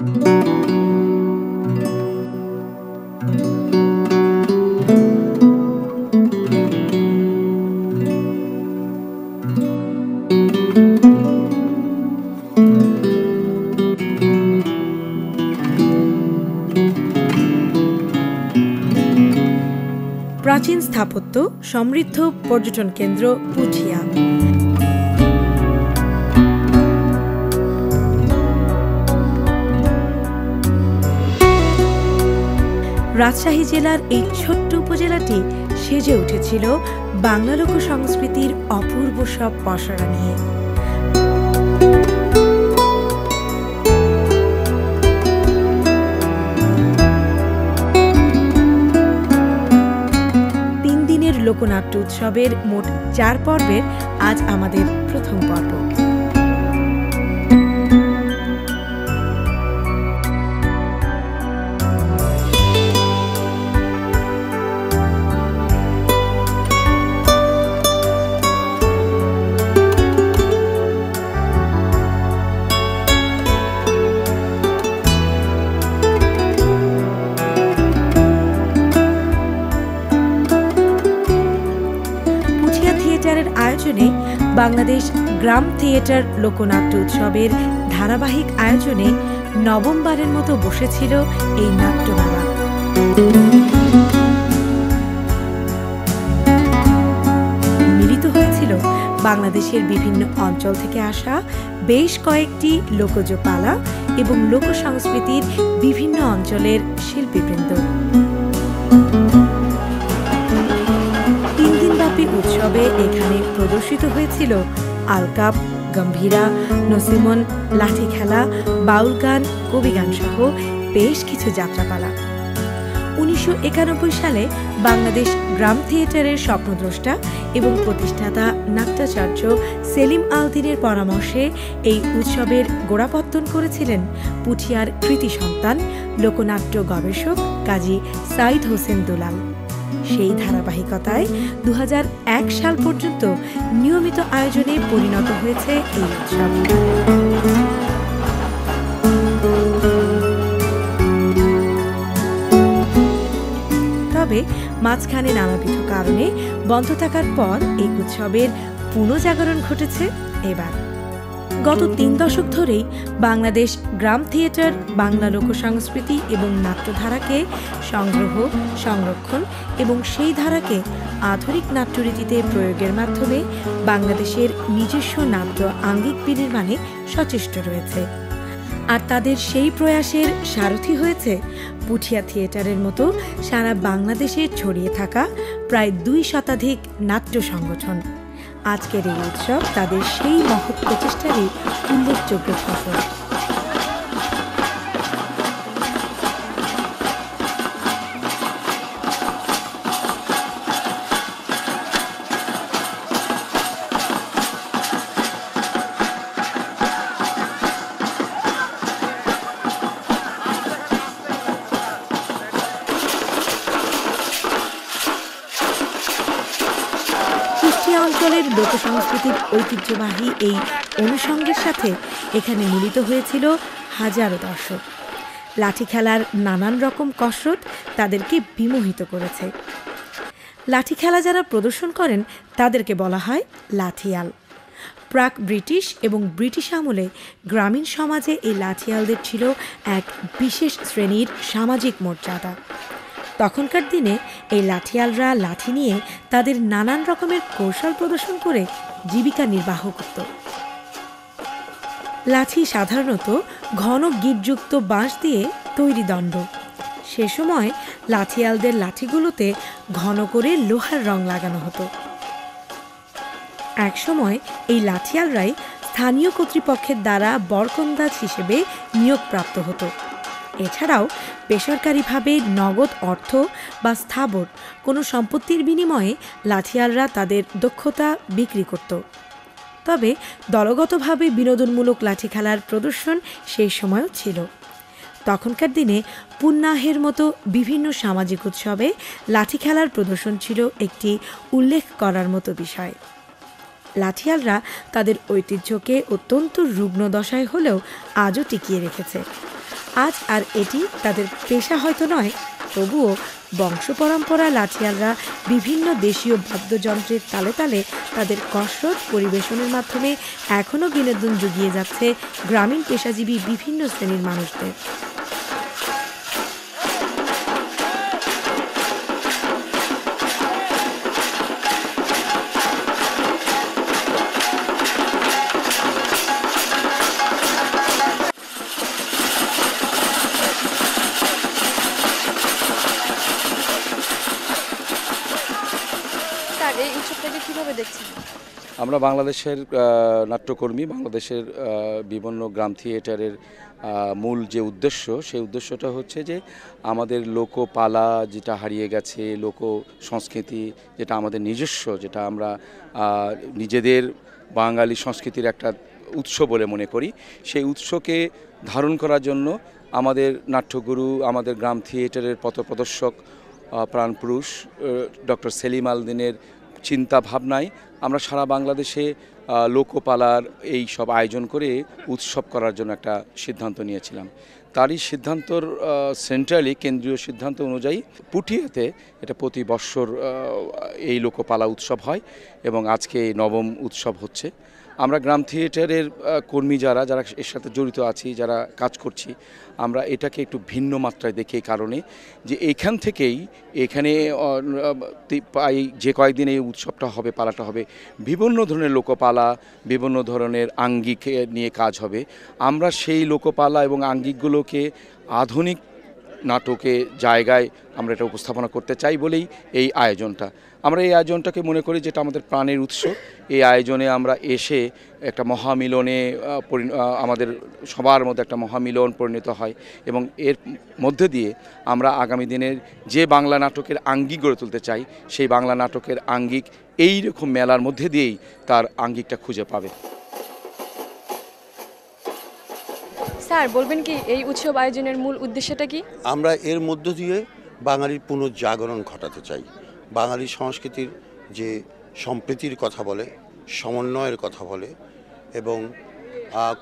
প্রাচীন স্থাপত্য, সমৃদ্ধ পর্যটন কেন্দ্র পুঠিয়া। রাজশাহী জেলার এই ছোট্ট উপজেলাটি সেজে উঠেছিল বাংলা লোক সংস্কৃতির অপূর্ব সব পসরা নিয়ে। লোকনাট্য উৎসবের মোট 4 পর্বের আজ আমাদের প্রথম পর্ব। আয়োজনে বাংলাদেশ গ্রাম থিয়েটার লোকনাট্য উৎসবের ধারাবাহিক আয়োজনে নবমবারের মতো বসেছিল এই নাট্যমেলা। মিলিত হয়েছিল বাংলাদেশের বিভিন্ন অঞ্চল থেকে আসা বেশ কয়েকটি লোকজ পালা এবং লোক সংস্কৃতির বিভিন্ন অঞ্চলের শিল্পীবৃন্দ। উৎসবে এখানে প্রদর্শিত হয়েছিল আলকাপ, গম্ভীরা, নসিমন, লাঠি খেলা, বাউল গান, কবি গান সহ বেশ কিছু যাত্রাপালা। 1991 সালে বাংলাদেশ গ্রাম থিয়েটারের স্বপ্নদ্রষ্টা এবং প্রতিষ্ঠাতা নাট্যাচার্য সেলিম আল-দীনের পরামর্শে এই উৎসবের গোড়াপত্তন করেছিলেন পুঠিয়ার কৃতি সন্তান লোকনাট্য গবেষক কাজী সাইদ হোসেন দুলাল। সেই ধারাবাহিকতায় 2001 সাল পর্যন্ত নিয়মিত আয়োজনে পরিণত হয়েছে এই উৎসব। তবে মাঝখানে নানাবিধ কারণে বন্ধ থাকার পর এই উৎসবের পুনর্জাগরণ ঘটেছে এবার। গত 3 দশক ধরেই বাংলাদেশ গ্রাম থিয়েটার বাংলা লোক সংস্কৃতি এবং নাট্যধারাকে সংগ্রহ, সংরক্ষণ এবং সেই ধারাকে আধুনিক নাট্যরীতিতে প্রয়োগের মাধ্যমে বাংলাদেশের নিজস্ব নাট্য আঙ্গিক বিনির্মাণে সচেষ্ট রয়েছে। আর তাদের সেই প্রয়াসের সারথি হয়েছে পুঠিয়া থিয়েটারের মতো সারা বাংলাদেশে ছড়িয়ে থাকা প্রায় 2 শতাধিক নাট্য সংগঠন। আজকের এই উৎসব তাদের সেই মহৎ প্রচেষ্টারই উল্লেখযোগ্য ফসল। অঞ্চলের লোকসংস্কৃতির ঐতিহ্যবাহী এই অনুষঙ্গের সাথে এখানে মিলিত হয়েছিল হাজারো দর্শক। লাঠি খেলার নানান রকম কসরত তাদেরকে বিমোহিত করেছে। লাঠি খেলা যারা প্রদর্শন করেন তাদেরকে বলা হয় লাঠিয়াল। প্রাক ব্রিটিশ এবং ব্রিটিশ আমলে গ্রামীণ সমাজে এই লাঠিয়ালদের ছিল এক বিশেষ শ্রেণীর সামাজিক মর্যাদা। তখনকার দিনে এই লাঠিয়ালরা লাঠি নিয়ে তাদের নানান রকমের কৌশল প্রদর্শন করে জীবিকা নির্বাহ করত। লাঠি সাধারণত ঘন গিঁটযুক্ত বাঁশ দিয়ে তৈরি দণ্ড। সে সময় লাঠিয়ালদের লাঠিগুলোতে ঘন করে লোহার রং লাগানো হতো। একসময় এই লাঠিয়ালরাই স্থানীয় কর্তৃপক্ষের দ্বারা বরকন্দাজ হিসেবে নিয়োগপ্রাপ্ত হতো। এছাড়াও বেসরকারিভাবে নগদ অর্থ বা স্থাবর কোনো সম্পত্তির বিনিময়ে লাঠিয়ালরা তাদের দক্ষতা বিক্রি করত। তবে দলগতভাবে বিনোদনমূলক লাঠি খেলার প্রদর্শন সেই সময়ও ছিল। তখনকার দিনে পুন্নাহের মতো বিভিন্ন সামাজিক উৎসবে লাঠি খেলার প্রদর্শন ছিল একটি উল্লেখ করার মতো বিষয়। লাঠিয়ালরা তাদের ঐতিহ্যকে অত্যন্ত রুগ্ন দশায় হলেও আজও টিকিয়ে রেখেছে। আজ আর এটি তাদের পেশা হয়তো নয়, তবুও বংশ পরম্পরা লাঠিয়ালরা বিভিন্ন দেশীয় বাদ্যযন্ত্রের তালে তালে তাদের কসরত পরিবেশনের মাধ্যমে এখনও বিনোদন জুগিয়ে যাচ্ছে গ্রামীণ পেশাজীবী বিভিন্ন শ্রেণীর মানুষদের। এই উৎসবটাকে কিভাবে দেখছেন? আমরা বাংলাদেশের নাট্যকর্মী, বাংলাদেশের বিভিন্ন গ্রাম থিয়েটারের মূল যে উদ্দেশ্য, সেই উদ্দেশ্যটা হচ্ছে যে আমাদের লোকপালা যেটা হারিয়ে গেছে, লোক সংস্কৃতি যেটা আমাদের নিজস্ব, যেটা আমরা নিজেদের বাঙালি সংস্কৃতির একটা উৎস বলে মনে করি, সেই উৎসকে ধারণ করার জন্য আমাদের নাট্যগুরু, আমাদের গ্রাম থিয়েটারের পথপ্রদর্শক প্রাণপুরুষ ডক্টর সেলিম আল দীনের চিন্তা ভাবনায় আমরা সারা বাংলাদেশে লোকপালার এই সব আয়োজন করে উৎসব করার জন্য একটা সিদ্ধান্ত নিয়েছিলাম। তারই সিদ্ধান্তর সেন্ট্রালি কেন্দ্রীয় সিদ্ধান্ত অনুযায়ী পুঠিয়াতে এটা প্রতি বৎসর এই লোকপালা উৎসব হয় এবং আজকে নবম উৎসব হচ্ছে। আমরা গ্রাম থিয়েটারের কর্মী যারা এর সাথে জড়িত আছি, যারা কাজ করছি, আমরা এটাকে একটু ভিন্ন মাত্রায় দেখি এই কারণে যে এইখান থেকেই এখানে যে কয়েকদিন এই উৎসবটা হবে, পালাটা হবে, বিভিন্ন ধরনের লোকপালা, বিভিন্ন ধরনের আঙ্গিক নিয়ে কাজ হবে। আমরা সেই লোকপালা এবং আঙ্গিকগুলোকে আধুনিক নাটকে জায়গায় আমরা এটা উপস্থাপনা করতে চাই বলেই এই আয়োজনটা। আমরা এই আয়োজনটাকে মনে করি যেটা আমাদের প্রাণের উৎস। এই আয়োজনে আমরা এসে একটা মহামিলনে আমাদের সবার মধ্যে একটা মহামিলন পরিণত হয় এবং এর মধ্যে দিয়ে আমরা আগামী দিনের যে বাংলা নাটকের আঙ্গিক গড়ে তুলতে চাই, সেই বাংলা নাটকের আঙ্গিক এই রকম মেলার মধ্যে দিয়েই তার আঙ্গিকটা খুঁজে পাবে। স্যার বলবেন কি এই উৎসব আয়োজনের মূল উদ্দেশ্যটা কি? আমরা এর মধ্য দিয়ে বাঙালির পুনর্জাগরণ ঘটাতে চাই। বাঙালি সংস্কৃতির যে সম্প্রীতির কথা বলে, সমন্বয়ের কথা বলে এবং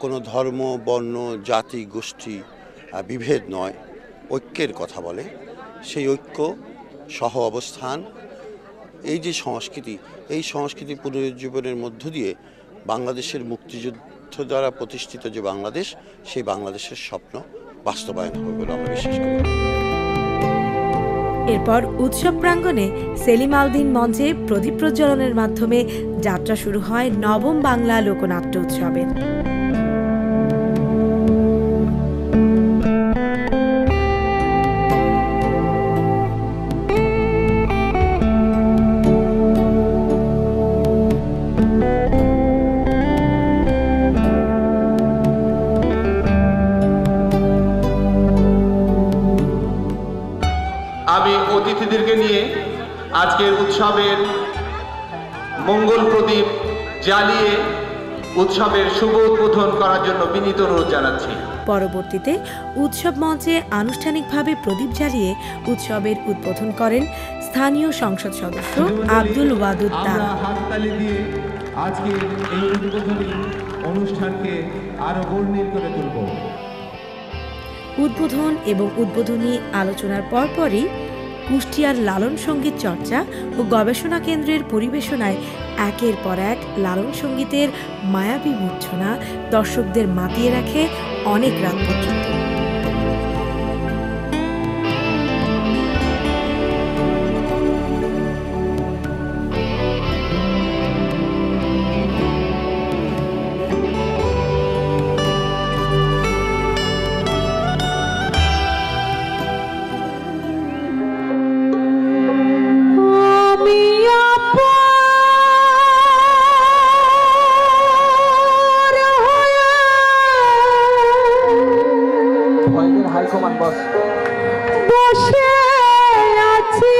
কোনো ধর্ম, বর্ণ, জাতি, গোষ্ঠী বিভেদ নয়, ঐক্যের কথা বলে, সেই ঐক্য, সহ অবস্থান, এই যে সংস্কৃতি, এই সংস্কৃতি পুনরুজ্জীবনের মধ্য দিয়ে বাংলাদেশের মুক্তিযুদ্ধ দ্বারা প্রতিষ্ঠিত যে বাংলাদেশ, সেই বাংলাদেশের স্বপ্ন বাস্তবায়ন হবে বলে আমরা বিশ্বাস করি। এরপর উৎসব প্রাঙ্গণে সেলিম আল দীন মঞ্চে প্রদীপ প্রজ্বলনের মাধ্যমে যাত্রা শুরু হয় নবম বাংলা লোকনাট্য উৎসবের। আমি অতিথিদেরকে নিয়ে আজকের উৎসবের মঙ্গল প্রদীপ জ্বালিয়ে উৎসবের শুভ উদ্বোধন করার জন্য বিনীত অনুরোধ জানাচ্ছি। পরবর্তীতে উৎসব মঞ্চে আনুষ্ঠানিকভাবে প্রদীপ জ্বালিয়ে উৎসবের উদ্বোধন করেন স্থানীয় সংসদ সদস্য আব্দুল ওয়াদুদ তারা। হাততালি দিয়ে আজকে এই উদ্বোধনী অনুষ্ঠানকে আরো বর্ণিল করে তুলব। উদ্বোধন এবং উদ্বোধনী আলোচনার পরপরই কুষ্টিয়ার লালন সঙ্গীত চর্চা ও গবেষণা কেন্দ্রের পরিবেশনায় একের পর এক লালন সঙ্গীতের মায়াবী মূর্ছনা দর্শকদের মাতিয়ে রাখে অনেক রাত পর্যন্ত। হাইকমান্ড বস বসে আছি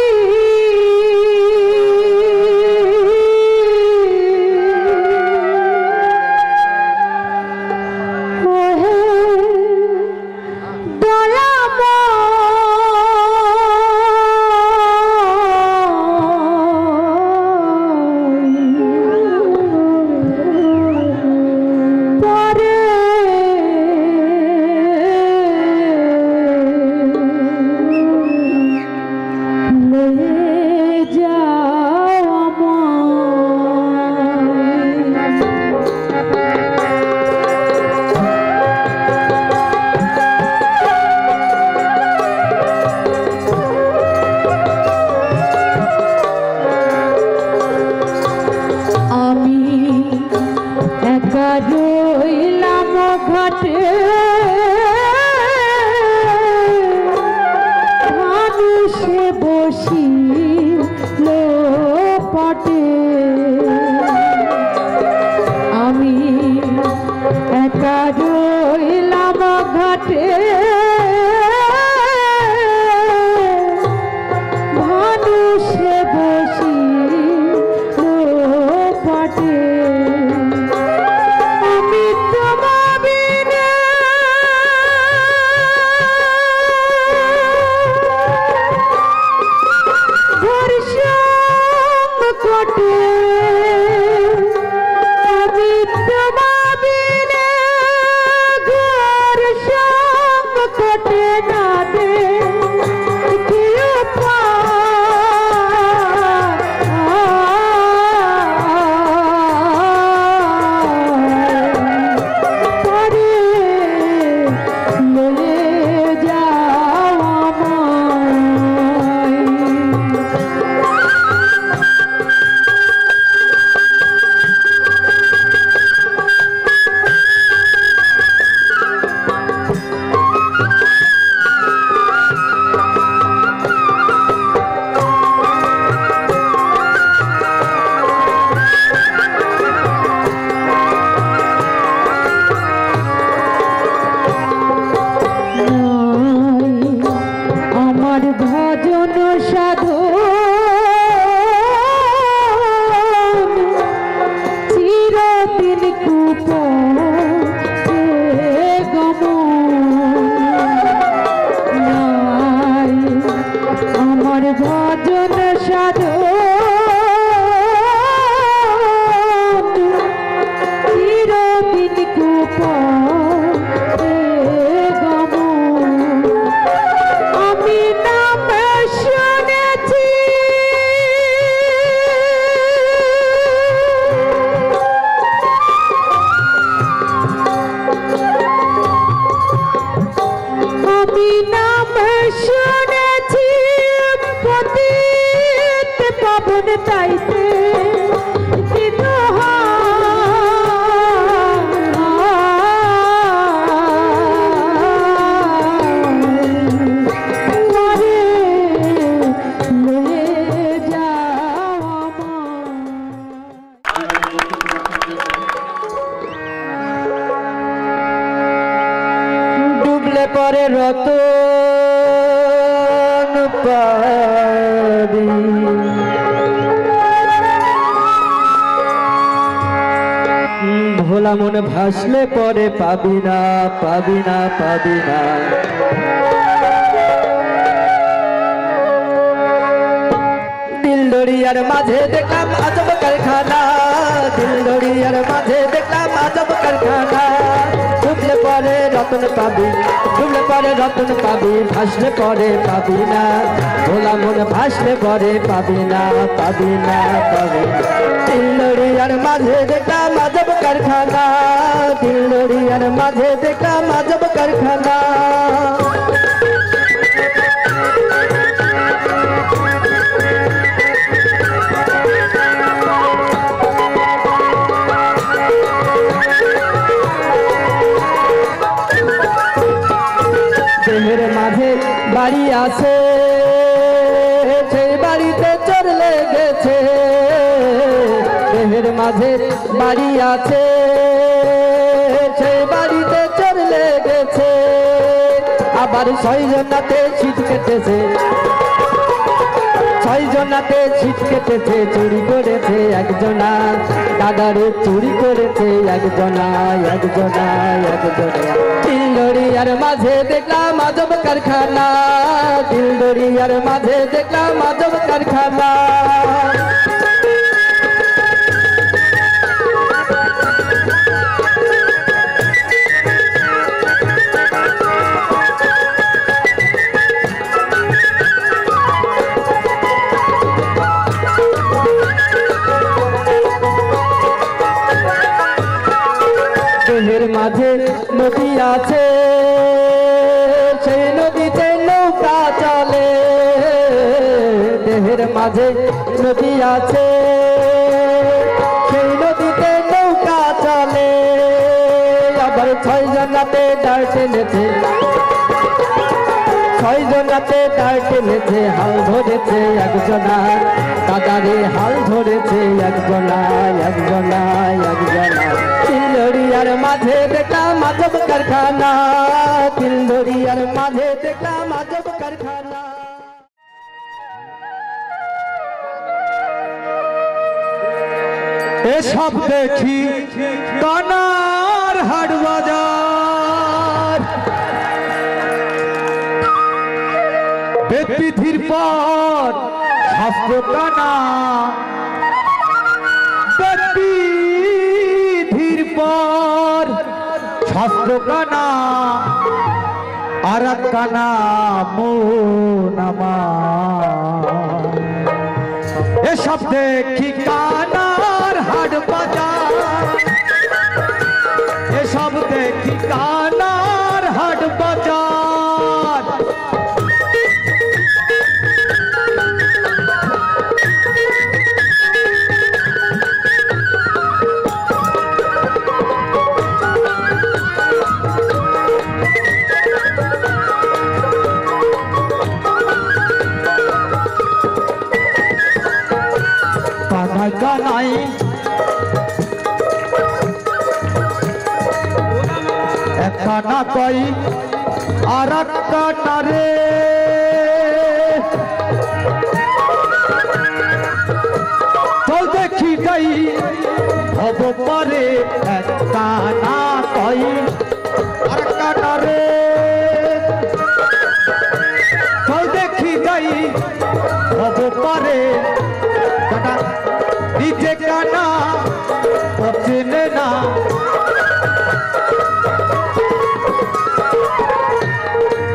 রতন পাবি ভোলা মন ভাসলে পরে পাবি না পাবি না পাবি না দিল দরিয়ার মাঝে দেখলাম আজব কারখানা দিল দরিয়ার মাঝে দেখলাম আজব কারখানা ডুবলে পরে রতন পাবি ডুবলে পরে রতন পাবি ভাসলে পরে পাবি না ভোলা মন ভাসলে পরে পাবি না পাবি না পাবি দিল দরিয়ার মাঝে দেখলাম আজব কারখানা দিল দরিয়ার মাঝে দেখলাম আজব কারখানা দেহের মাঝে বাড়ি আছে সেই বাড়িতে চোর লেগেছে দেহের মাঝে বাড়ি আছে সেই বাড়িতে চোর লেগেছে আবার 6 জনাতে ছিট কেটেছে 6 জনাতে ছিট কেটেছে চুরি করেছে একজনা দাদারে চুরি করেছে একজনা একজনা একজনা দিল দরিয়ার মাঝে দেখলাম আজব কারখানা দিল দরিয়ার মাঝে দেখলাম আজব কারখানা দেহের মাঝে নদী আছে সেই নদীতে নৌকা চলে দেহের মাঝে নদী আছে সেই নদীতে নৌকা চলে আবার 6 জনাতে ডাল টেনেছে 6 জনাতে ডাল টেনেছে হাল ধরেছে একজনা দাদারে হাল ধরেছে একজনা একজনা একজনা দিল দরিয়ার মাঝে দেখলাম আজব কারখানা দিল দরিয়ার মাঝে দেখলাম আজব কারখানা এসব দেখি কানার হাট বাজার বেদবিধির পর শাস্ত্র কানা বেদবিধির পর শাস্ত্র কানা আর কানা মন আমার এসব দেখি কানার হাট বাজার এসব দেখি কানার হাট বাজার কানাই এক কানা কই আর এক কানা রে চল দেখি যাই হব পারে এক কানা কই আর এক কানা রে চল দেখি যাই হব পারে কানা নিজে কানা চেনে না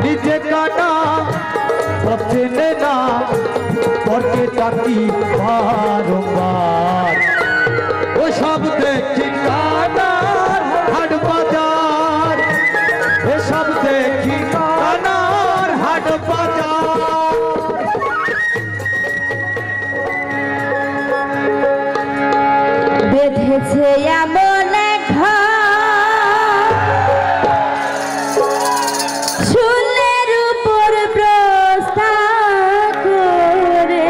নিজে কানা চেনে না পরকে ডাকি বারংবার ও সব দেখি কানার হাট বাজার এসব দেখি কানার হাট বাজার বেঁধেছে এমন চুলের উপর প্রস্তাব করে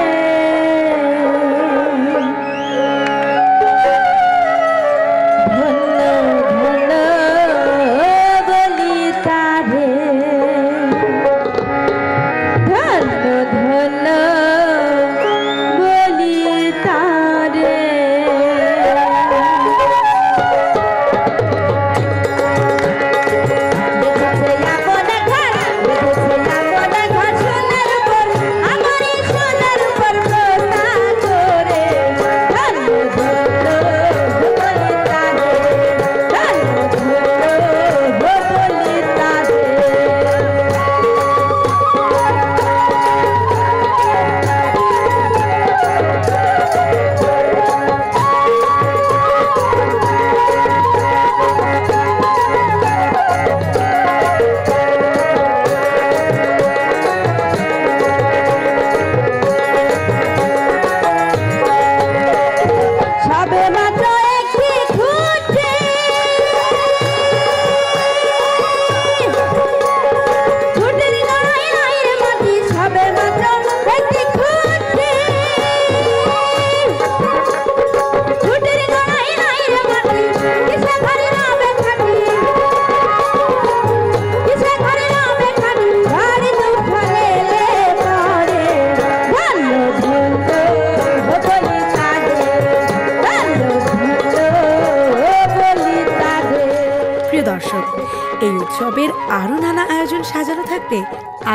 আরও নানা আয়োজন সাজানো থাকবে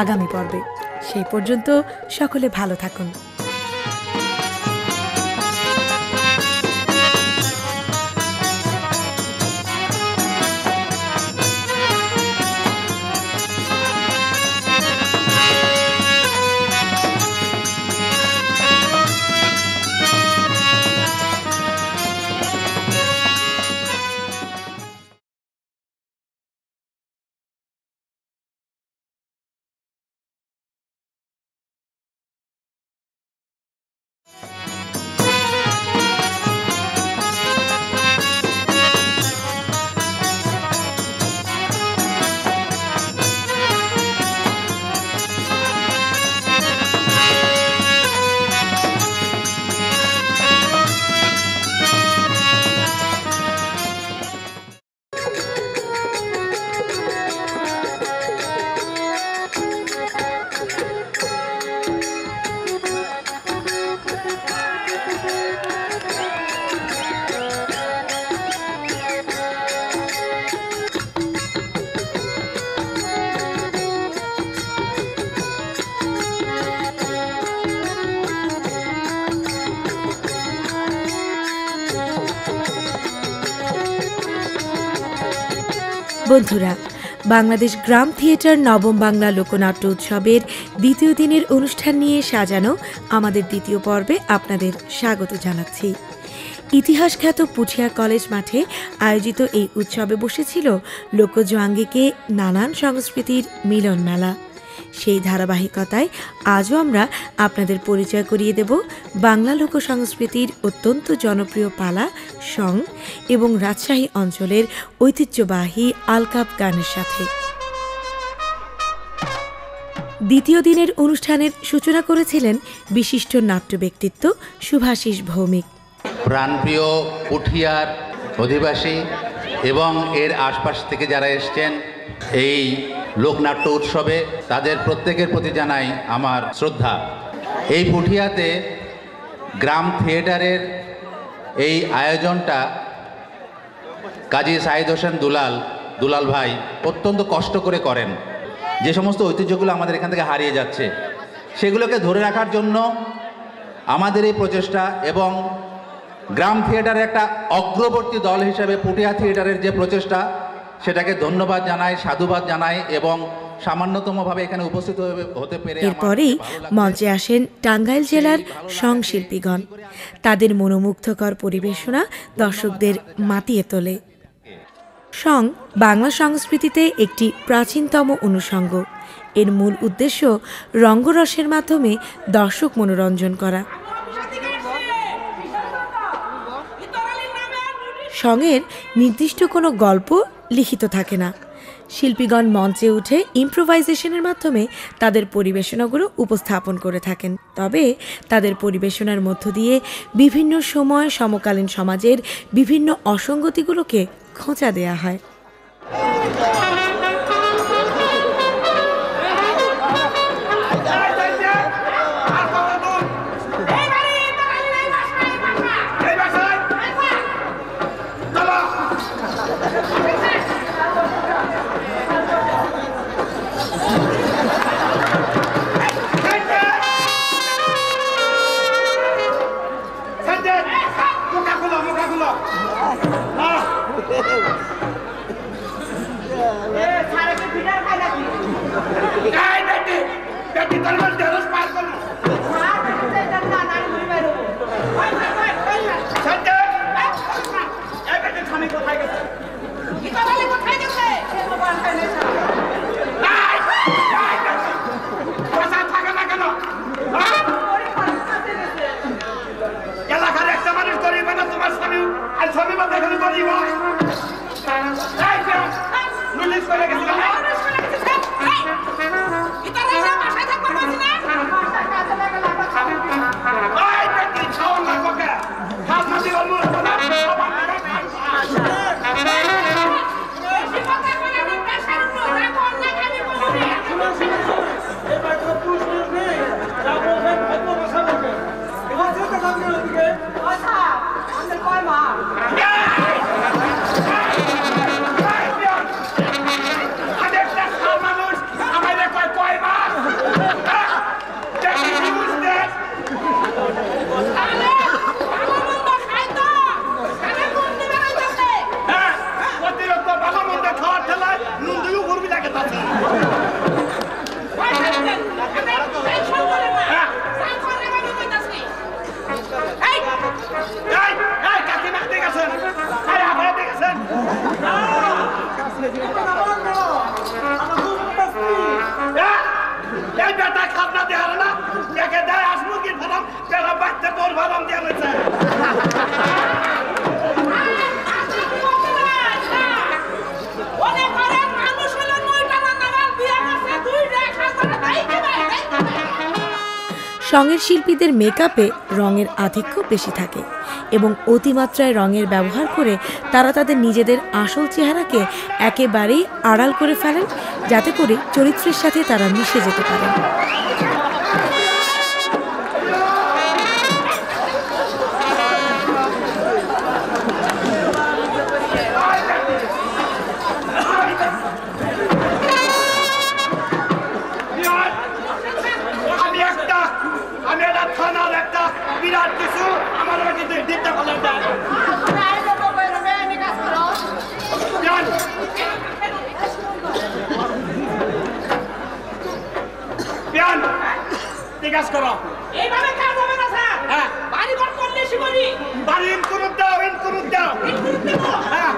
আগামী পর্বে। সেই পর্যন্ত সকলে ভালো থাকুন। বন্ধুরা, বাংলাদেশ গ্রাম থিয়েটার নবম বাংলা লোকনাট্য উৎসবের দ্বিতীয় দিনের অনুষ্ঠান নিয়ে সাজানো আমাদের দ্বিতীয় পর্বে আপনাদের স্বাগত জানাচ্ছি। ইতিহাসখ্যাত পুঠিয়া কলেজ মাঠে আয়োজিত এই উৎসবে বসেছিল লোকজ আঙ্গিকে নানান সংস্কৃতির মিলন মেলা। সেই ধারাবাহিকতায় আজও আমরা আপনাদের পরিচয় করিয়ে দেব বাংলা লোক সংস্কৃতির অত্যন্ত জনপ্রিয় পালা, সং এবং রাজশাহী অঞ্চলের ঐতিহ্যবাহী আলকাপ গানের সাথে। দ্বিতীয় দিনের অনুষ্ঠানের সূচনা করেছিলেন বিশিষ্ট নাট্য ব্যক্তিত্ব শুভাশিস ভৌমিক। প্রাণপ্রিয় পুঠিয়ার অধিবাসী এবং এর আশপাশ থেকে যারা এসছেন এই লোকনাট্য উৎসবে, তাদের প্রত্যেকের প্রতি জানাই আমার শ্রদ্ধা। এই পুঠিয়াতে গ্রাম থিয়েটারের এই আয়োজনটা কাজী সাইদ হোসেন দুলাল ভাই অত্যন্ত কষ্ট করে করেন। যে সমস্ত ঐতিহ্যগুলো আমাদের এখান থেকে হারিয়ে যাচ্ছে সেগুলোকে ধরে রাখার জন্য আমাদের এই প্রচেষ্টা, এবং গ্রাম থিয়েটারের একটা অগ্রবর্তী দল হিসেবে পুঠিয়া থিয়েটারের যে প্রচেষ্টা, সেটাকে ধন্যবাদ জানাই, সাধুবাদ জানাই এবং সামান্যতমভাবে এখানে উপস্থিত হতে পেরে। এরপরেই মঞ্চে আসেন টাঙ্গাইল জেলার সং শিল্পীগণ। তাদের মনোমুগ্ধকর পরিবেশনা দর্শকদের মাতিয়ে তোলে। সং বাংলা সংস্কৃতিতে একটি প্রাচীনতম অনুষঙ্গ। এর মূল উদ্দেশ্য রঙ্গরসের মাধ্যমে দর্শক মনোরঞ্জন করা। সঙের নির্দিষ্ট কোনো গল্প লিখিত থাকে না। শিল্পীগণ মঞ্চে উঠে ইম্প্রোভাইজেশনের মাধ্যমে তাদের পরিবেশনাগুলো উপস্থাপন করে থাকেন। তবে তাদের পরিবেশনার মধ্য দিয়ে বিভিন্ন সময় সমকালীন সমাজের বিভিন্ন অসঙ্গতিগুলোকে খোঁচা দেয়া হয়। তোর বাদাম দিয়ে রয়েছে সঙ্গের শিল্পীদের মেকআপে রঙের আধিক্য বেশি থাকে এবং অতিমাত্রায় রঙের ব্যবহার করে তারা তাদের নিজেদের আসল চেহারাকে একেবারেই আড়াল করে ফেলেন, যাতে করে চরিত্রের সাথে তারা মিশে যেতে পারেন। বিরাট কিছু আমার কিন্তু দিতে ভালো কাজ করো এইভাবে কাজ হবে না স্যার। হ্যাঁ বাড়ি ঘর করলে শিবরি বাড়ি ইনক্লুড দাও হ্যাঁ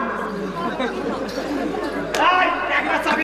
এই একটা চাবি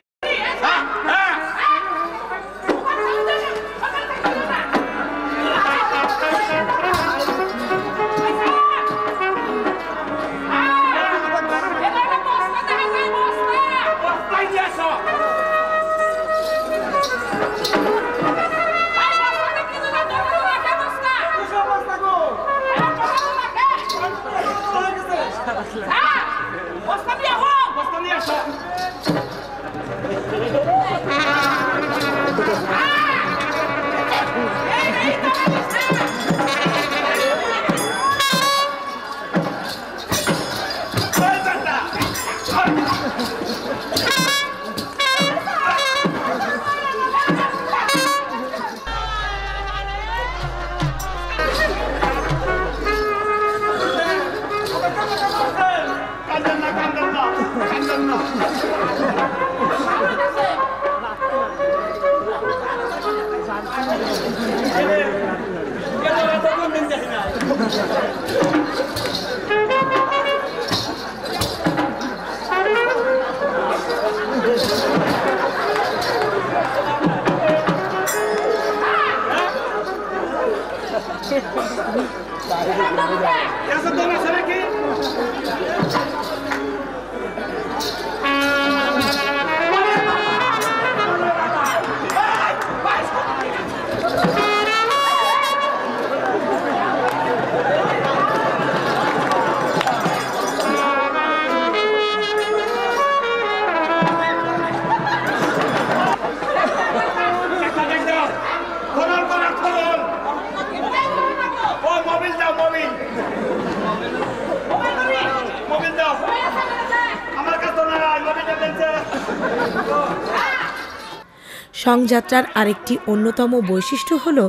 সংযাত্রার আরেকটি অন্যতম বৈশিষ্ট্য হলো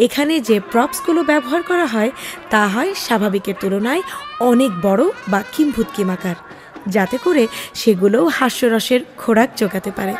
এখানে যে প্রপসগুলো ব্যবহার করা হয় তা হয় স্বাভাবিকের তুলনায় অনেক বড় বা কিম্ভূতকিমাকার, যাতে করে সেগুলোও হাস্যরসের খোরাক জোগাতে পারে।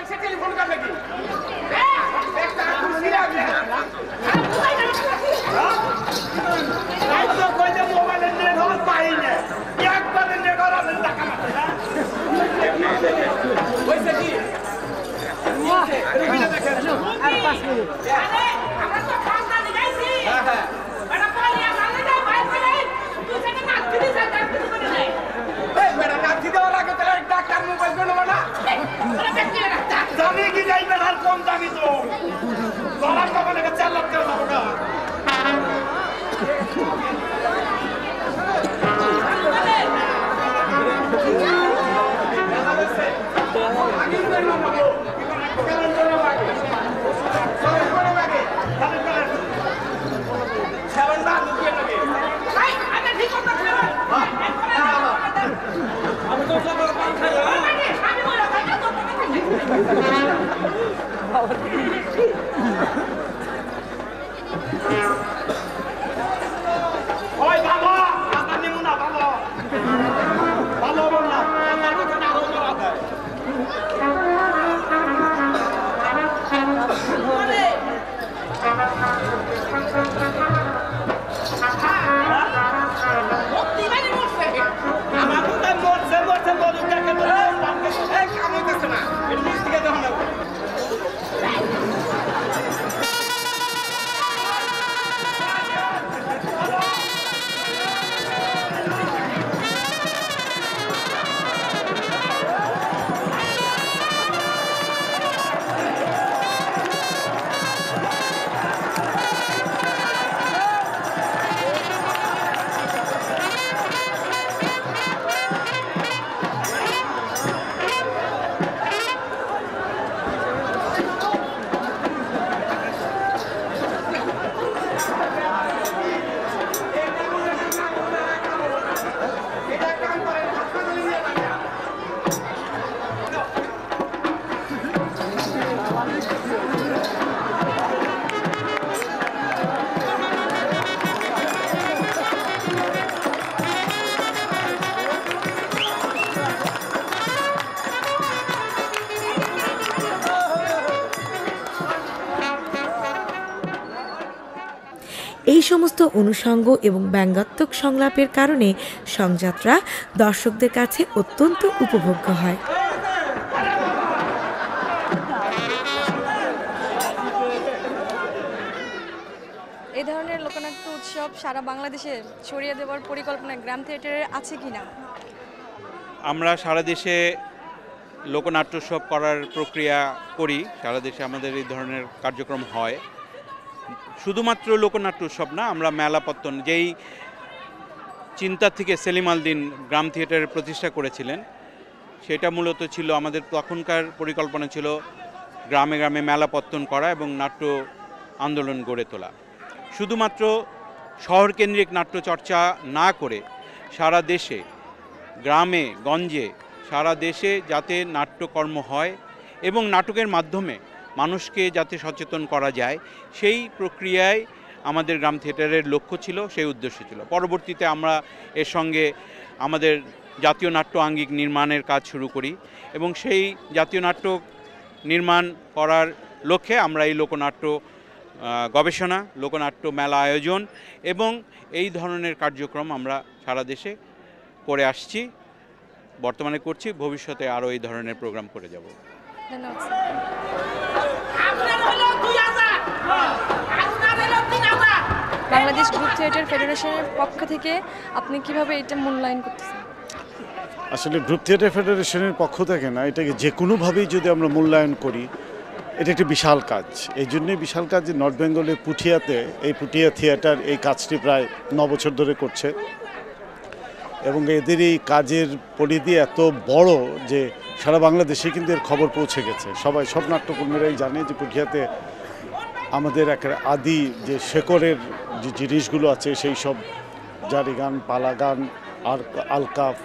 এই সমস্ত অনুষঙ্গ এবং ব্যঙ্গাত্মক সংলাপের কারণে সংযাত্রা দর্শকদের কাছে অত্যন্ত উপভোগ্য হয়। এই ধরনের লোকনাট্য উৎসব সারা বাংলাদেশে ছড়িয়ে দেওয়ার পরিকল্পনা গ্রাম থিয়েটারের আছে কিনা? আমরা সারা দেশে লোকনাট্য উৎসব করার প্রক্রিয়া করি। সারা দেশে আমাদের এই ধরনের কার্যক্রম হয়। শুধুমাত্র লোকনাট্য উৎসব না, আমরা মেলাপত্তন, যেই চিন্তা থেকে সেলিম আল দীন গ্রাম থিয়েটারের প্রতিষ্ঠা করেছিলেন, সেটা মূলত ছিল আমাদের তখনকার পরিকল্পনা ছিল গ্রামে গ্রামে মেলাপত্তন করা এবং নাট্য আন্দোলন গড়ে তোলা। শুধুমাত্র শহরকেন্দ্রিক নাট্যচর্চা না করে সারা দেশে, গ্রামে গঞ্জে, সারা দেশে যাতে নাট্যকর্ম হয় এবং নাটকের মাধ্যমে মানুষকে যাতে সচেতন করা যায়, সেই প্রক্রিয়ায় আমাদের গ্রাম থিয়েটারের লক্ষ্য ছিল, সেই উদ্দেশ্য ছিল। পরবর্তীতে আমরা এর সঙ্গে আমাদের জাতীয় নাট্য আঙ্গিক নির্মাণের কাজ শুরু করি এবং সেই জাতীয় নাট্য নির্মাণ করার লক্ষ্যে আমরা এই লোকনাট্য গবেষণা, লোকনাট্য মেলা আয়োজন এবং এই ধরনের কার্যক্রম আমরা সারা দেশে করে আসছি, বর্তমানে করছি, ভবিষ্যতে আরও এই ধরনের প্রোগ্রাম করে যাব। বাংলাদেশ গ্রুপ থিয়েটার ফেডারেশনের পক্ষ থেকে আপনি কিভাবে এটা মূল্যায়ন করতেছেন? আসলে গ্রুপ থিয়েটার ফেডারেশনের পক্ষ থেকে না, এটাকে যে কোনোভাবেই যদি আমরা মূল্যায়ন করি, এটা একটি বিশাল কাজ। এই জন্যই বিশাল কাজ যে নর্থ বেঙ্গলের পুঠিয়াতে এই পুঠিয়া থিয়েটার এই কাজটি প্রায় 9 বছর ধরে করছে এবং এদের এই কাজের পরিধি এত বড় যে সারা বাংলাদেশে কিন্তু এর খবর পৌঁছে গেছে। সব নাট্যকর্মীরাই জানে যে পুঠিয়াতে আমাদের একটা আদি যে শেকড়ের যে জিনিসগুলো আছে, সেই সব জারি গান, পালা গান আর আলকাফ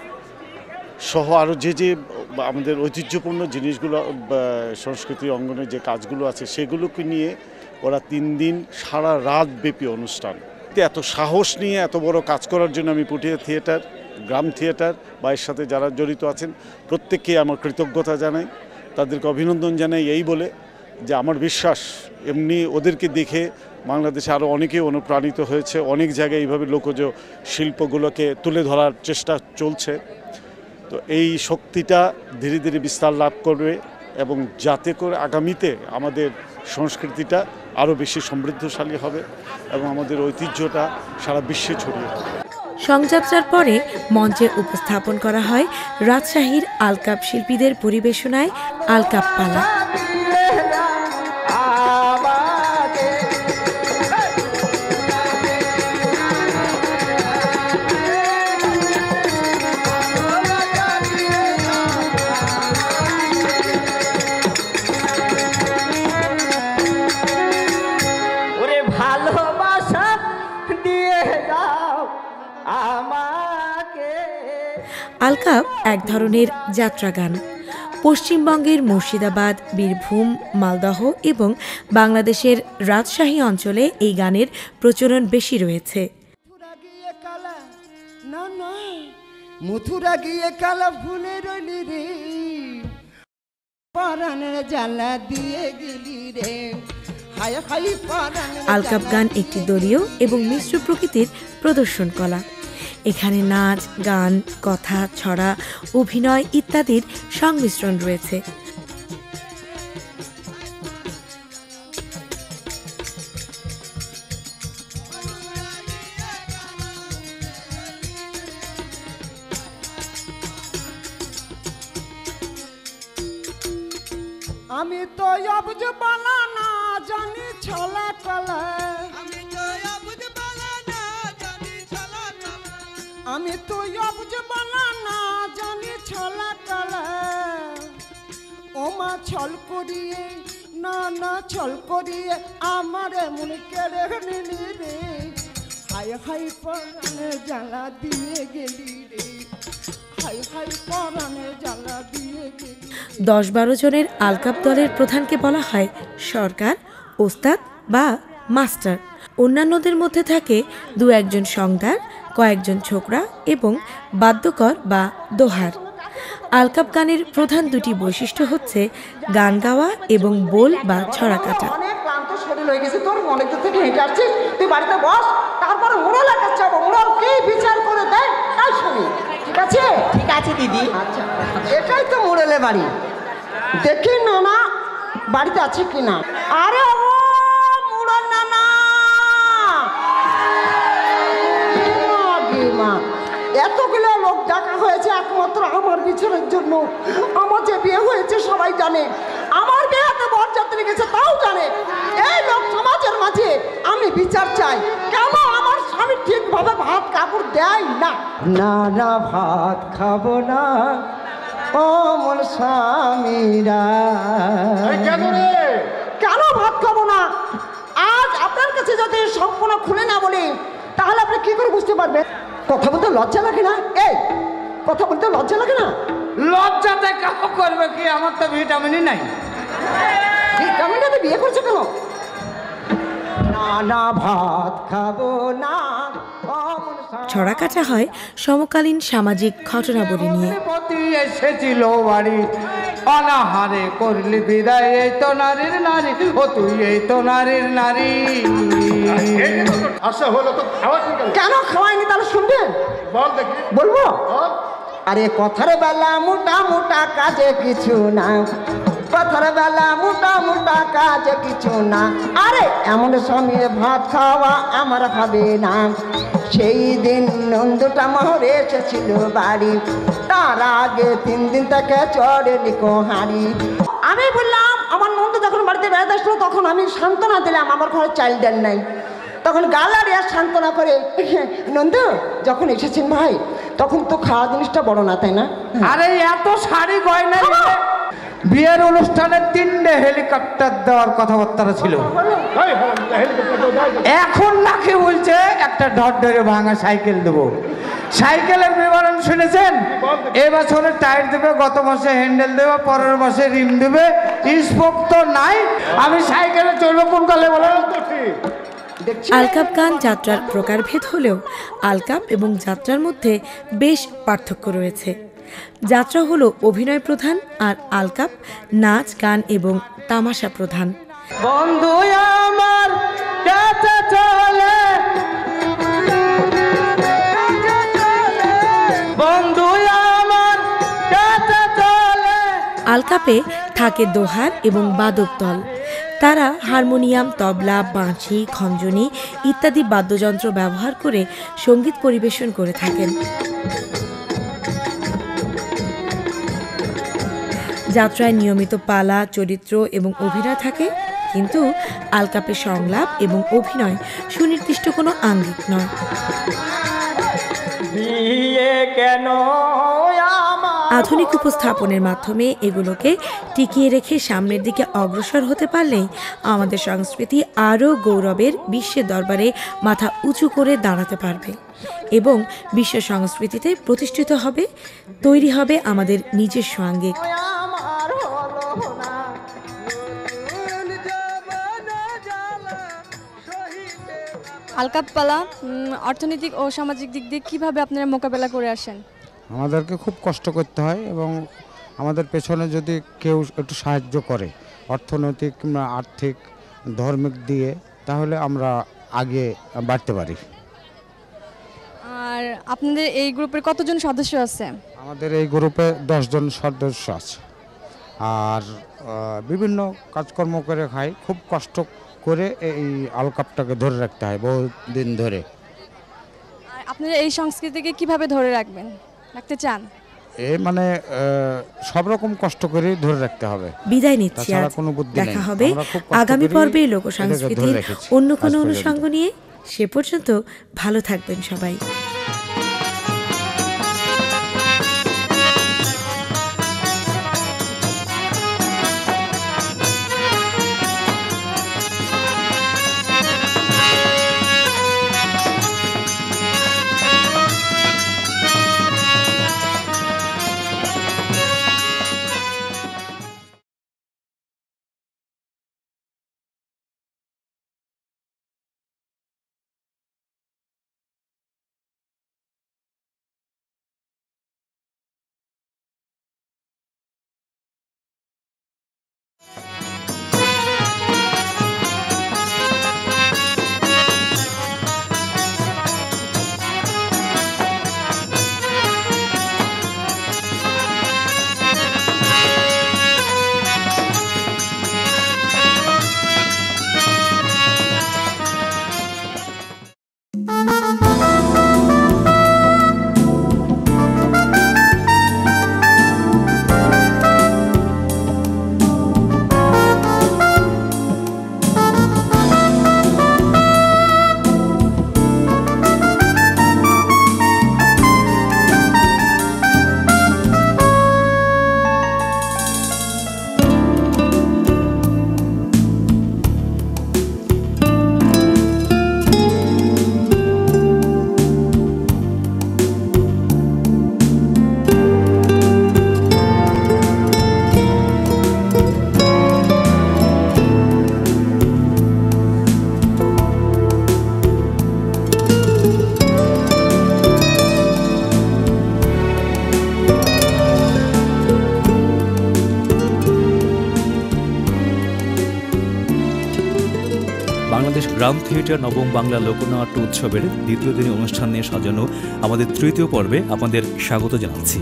সহ আরও যে আমাদের ঐতিহ্যপূর্ণ জিনিসগুলো, সংস্কৃতি অঙ্গনের যে কাজগুলো আছে, সেগুলোকে নিয়ে ওরা 3 দিন সারা রাত ব্যাপী অনুষ্ঠান। এত সাহস নিয়ে এত বড় কাজ করার জন্য আমি পুঠিয়া থিয়েটার, গ্রাম থিয়েটার বা এর সাথে যারা জড়িত আছেন প্রত্যেককে আমার কৃতজ্ঞতা জানাই, তাদেরকে অভিনন্দন জানাই, এই বলে যে আমার বিশ্বাস এমনি ওদেরকে দেখে বাংলাদেশে আরও অনেকেই অনুপ্রাণিত হয়েছে। অনেক জায়গায় এইভাবে লোকজ শিল্পগুলোকে তুলে ধরার চেষ্টা চলছে। তো এই শক্তিটা ধীরে ধীরে বিস্তার লাভ করবে এবং যাতে করে আগামীতে আমাদের সংস্কৃতিটা আরও বেশি সমৃদ্ধশালী হবে এবং আমাদের ঐতিহ্যটা সারা বিশ্বে ছড়িয়ে পড়বে। সংযাত্রার পরে মঞ্চে উপস্থাপন করা হয় রাজশাহীর আলকাপ শিল্পীদের পরিবেশনায় আলকাপ পালা। আলকাপ এক ধরনের যাত্রা গান। পশ্চিমবঙ্গের মুর্শিদাবাদ, বীরভূম, মালদহ এবং বাংলাদেশের রাজশাহী অঞ্চলে এই গানের প্রচলন বেশি রয়েছে। মথুরা গিয়ে কালা ভুলে রইলি রে, পরাণের জ্বালা দিয়ে গেলি রে। আলকাপ গান একটি দলীয় এবং মিশ্র প্রকৃতির প্রদর্শন কলা। এখানে নাচ, গান, কথা, ছড়া, অভিনয় ইত্যাদির সংমিশ্রণ রয়েছে। আমি তো অবুঝ বালা না জানি ছলা কলা, আমি তো অবুঝ বালা না জানি ছলা কলা, আমি তো অবুঝ বালা না জানি ছলা কলা। ওমা ছল করিয়ে না না ছল করিয়ে আমার মন কেড়ে নিলি রে, হাই হাই পরাণে জ্বালা দিয়ে গেলি রে, হাই হাই পরাণে জ্বালা দিয়ে গেলি। 10-12 জনের আলকাপ দলের প্রধানকে বলা হয় সরকার, ওস্তাদ বা মাস্টার। অন্যান্যদের মধ্যে থাকে 2-1 সংদার, কয়েকজন ছোকরা এবং বাদ্যকর বা দোহার। আলকাপ গানের প্রধান 2টি বৈশিষ্ট্য হচ্ছে গান গাওয়া এবং বোল বা ছড়া কাটা। মুড়ল হয়ে গেছে তোর, অনেক দূর থেকে হেঁটে আসছিস, তুই বাড়িতে বস, তারপরে মুড়লের কাছে যাবো, মুড়ল কি বিচার করে দেয় তাই শুনি, ঠিক আছে? ঠিক আছে দিদি। আচ্ছা, এটাই তো মুড়লের বাড়ি, দেখি নানা বাড়িতে আছে কিনা। আরে ও মুড়ল নানা, মা এতগুলো লোক ডাকা হয়েছে একমাত্র আমার বিচারের জন্য। আমার যে বিয়ে হয়েছে সবাই জানে, আমার বিয়েতে বরযাত্রী গেছে তাও জানে। এই লোক সমাজের মাঝে আমি বিচার চাই, কেন আমার স্বামী ঠিকভাবে ভাত কাপড় দেয় না? না না ভাত খাবো না ও মোর স্বামীরা। কেন ভাত খাবো না? আজ আপনার কাছে যদি সম্পূর্ণ খুলে না বলি তাহলে আপনি কি করে বুঝতে পারবেন? কথা বলতে লজ্জা লাগে না? এই কথা বলতে লজ্জা লাগে না? লজ্জাতে কাম করবে কি, আমার তো ভিটামিনই নাই। ভিটামিনটাতে বিয়ে করছে কেন? না না ভাত খাবো না। ছড়া কাটা হয় সমকালীন সামাজিক ঘটনাবলী নিয়ে। পতি এসেছিল বাড়ি, অনাহারে করলি বিদায়, এই তো নারীর নারী, ও তুই এই তো নারীর নারী। আচ্ছা হলো তো কেন খাওয়াইনি তাহলে শুনবেন? বলবো? আরে কথার বেলা মোটা মোটা কাজে কিছু না, কথার বেলা মোটা মোটা কাজে কিছু না। আরে এমন স্বামী ভাত খাওয়া আমার হবে না। সেই দিন নন্দটা মহরে এসেছিল বাড়ি, তার আগে 3 দিন তাকে চড়ে নিকো হাঁড়ি। আমি বললাম আমার নন্দ যখন বাড়িতে বেড়াতে আসলো তখন আমি সান্ত্বনা দিলাম আমার ঘরে চাল ডাল নাই। তখন গালারে আর সান্ত্বনা করে, নন্দু যখন এসেছেন ভাই তখন তো খাওয়া জিনিসটা বড় না, তাই না? আরে এত শাড়ি গয়না বিয়ের অনুষ্ঠানে 3টে হেলিকপ্টার দেওয়ার কথাবার্তা ছিল, এখন নাকি বলছে একটা ঢরঢরে ভাঙা সাইকেল দেবো। সাইকেলের বিবরণ শুনেছেন? এ বছরে টায়ার দেবে, গত মাসে হ্যান্ডেল দেবে, পরের মাসে রিম দেবে, স্পোক তো নাই। আমি সাইকেলে চলবো কোন কালে বলেন? আলকাপ গান যাত্রার প্রকারভেদ হলেও আলকাপ এবং যাত্রার মধ্যে বেশ পার্থক্য রয়েছে। যাত্রা হলো অভিনয় প্রধান আর আলকাপ নাচ গান এবং তামাশা প্রধান। বন্ধু আমার কাছে চলে, বন্ধু আমার কাছে চলে। আলকাপে থাকে দোহার এবং বাদক দল। তারা হারমোনিয়াম, তবলা, বাঁশি, খঞ্জনি ইত্যাদি বাদ্যযন্ত্র ব্যবহার করে সঙ্গীত পরিবেশন করে থাকেন। যাত্রায় নিয়মিত পালা, চরিত্র এবং অভিনয় থাকে, কিন্তু আলকাপে সংলাপ এবং অভিনয় সুনির্দিষ্ট কোনো আঙ্গিক নয়। আধুনিক উপস্থাপনের মাধ্যমে এগুলোকে টিকিয়ে রেখে সামনের দিকে অগ্রসর হতে পারলেই আমাদের সংস্কৃতি আরও গৌরবের বিশ্বের দরবারে মাথা উঁচু করে দাঁড়াতে পারবে এবং বিশ্ব সংস্কৃতিতে প্রতিষ্ঠিত হবে, তৈরি হবে আমাদের নিজস্ব আঙ্গিক। আলকাপ পালা অর্থনৈতিক ও সামাজিক দিক দিয়ে কীভাবে আপনারা মোকাবেলা করে আসেন? আমাদেরকে খুব কষ্ট করতে হয় এবং আমাদের পেছনে যদি কেউ একটু সাহায্য করে অর্থনৈতিক কিংবা আর্থিক ধর্মিক দিয়ে, তাহলে আমরা আগে বাড়তে পারি। আর আপনাদের এই গ্রুপের কতজন সদস্য আছে? আমাদের এই গ্রুপে 10 জন সদস্য আছে, আর বিভিন্ন কাজকর্ম করে খাই। খুব কষ্ট করে এই আলকাপটাকে ধরে রাখতে হয় বহুদিন ধরে। আর আপনারা এই সংস্কৃতিকে কিভাবে ধরে রাখতে চান? মানে সব রকম কষ্ট করে ধরে রাখতে হবে। বিদায় নিচ্ছি, দেখা হবে আগামী পর্বে লোক সংস্কৃতির অন্য কোনো অনুষঙ্গ নিয়ে। সে পর্যন্ত ভালো থাকবেন সবাই। বাংলাদেশ গ্রাম থিয়েটার নবম বাংলা লোকনাট্য উৎসবের দ্বিতীয় দিনের অনুষ্ঠান নিয়ে সাজানো আমাদের তৃতীয় পর্বে আপনাদের স্বাগত জানাচ্ছি।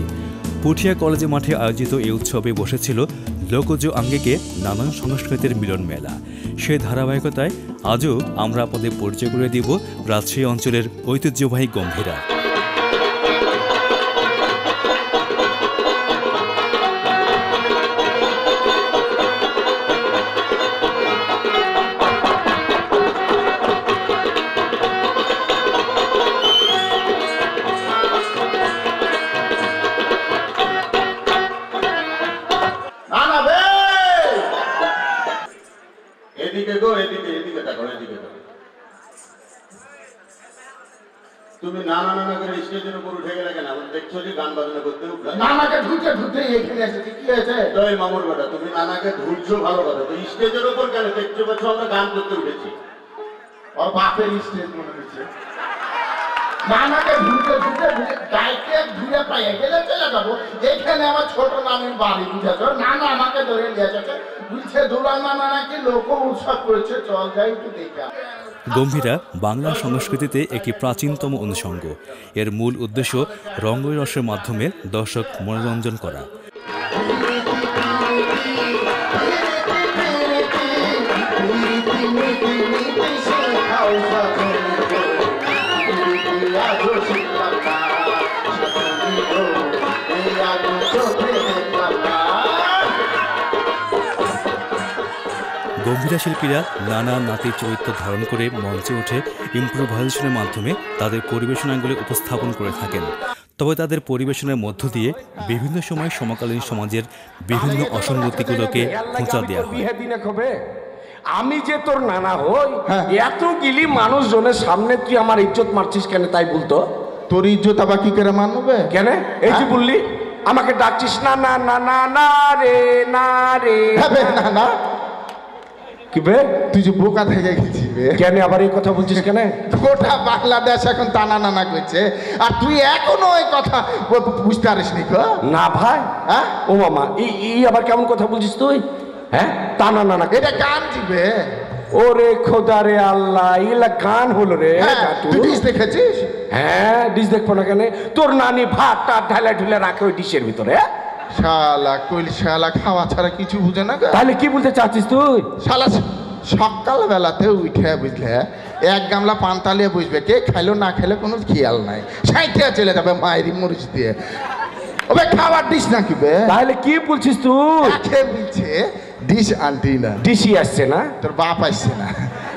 পুঠিয়া কলেজ মাঠে আয়োজিত এই উৎসবে বসেছিল লোকজ আঙ্গিকে নানান সংস্কৃতির মিলন মেলা। সেই ধারাবাহিকতায় আজও আমরা আপনাদের পরিচয় করে দিব রাজশাহী অঞ্চলের ঐতিহ্যবাহী গম্ভীরা। তুমি নানা নানা করে স্টেজের উপর উঠে গেলে কেন? দেখছো যে গান বাজনা করতে উঠলে নানাকে ঢুকতে এখানে এসেছি, কি হয়েছে? তাই মামুর বেটা, তুমি নানাকে ধুলছো ভালো কথা, তো স্টেজের উপর কেন? দেখছো পাচ্ছ আমরা গান করতে উঠেছি। ওর বাপের স্টেজ মনে হচ্ছে। নানাকে ঢুকতে গাইকে ঘুরে পাইয়ে গেলে চলে যাবো। এখানে আমার ছোট নামের বাড়ি, বুঝেছো? নানা আমাকে ধরে নিয়ে যাচ্ছে, বলছে দুলাল নানা নাকি লোক উৎসব করেছে, চল যাই একটু দেখা। গম্ভীরা বাংলা সংস্কৃতিতে একটি প্রাচীনতম অনুষঙ্গ। এর মূল উদ্দেশ্য রঙ্গরসের মাধ্যমে দর্শক মনোরঞ্জন করা। গম্ভীরা শিল্পীরা নানা নাতির চরিত্র ধারণ করে মঞ্চে উঠে ইম্প্রোভাইজেশনের মাধ্যমে তাদের পরিবেশনাগুলি উপস্থাপন করে থাকেন। তবে তাদের পরিবেশনের মধ্য দিয়ে বিভিন্ন সময় সমকালীন সমাজের বিভিন্ন অসঙ্গতিগুলোকে খোঁচা দেওয়া হয়। আমি যে তোর নানা হই, এত গিলি মানুষজনের সামনে তুই আমার ইজ্জত মারছিস কেন? তাই বলতো, তোর ইজ্জত আবার কি করে মানবে? কেন এই যে বললি আমাকে ডাকছিস না না না না না রে না রে না না কি বে? তুই যে বোকা থেকে গেছিস বে। কেন আবার এই কথা বলছিস কেন? গোটা বাংলাদেশ এখন টানা নানা করছে, আর তুই এখনো ওই কথা বুঝতে পারিস নি? না ভাই, হ্যাঁ ও মামা, ই আবার কেমন কথা বলছিস তুই? হ্যাঁ টানা নানা, এটা গান দিবে। ওরে খোদা রে আল্লাহ, এগুলা গান হলো রে। তুই ডিশ দেখেছিস? হ্যাঁ ডিশ দেখবো না কেন? তোর নানি ভাত টাত ঢালা ঢুলে রাখে ওই ডিশের ভিতরে। শালা কইল শালা খাওয়া ছাড়া কিছু বুঝে না। তাহলে কি বলতে চাচ্ছিস তুই? শালা সকাল বেলাতে উঠে বুঝলে এক গামলা পান্তালিয়ে বুঝবে, কে খাইলো না খেলে কোনো খেয়াল নাই, সাইতে চলে যাবে মায়েরই মরিচ দিয়ে। ওবে খাবার ডিশ না কি বে? তাহলে কি বলছিস তুই? খেয়ে বলছে ডিশ আনটি না, ডিশই আসছে না, তোর বাপ আসছে না।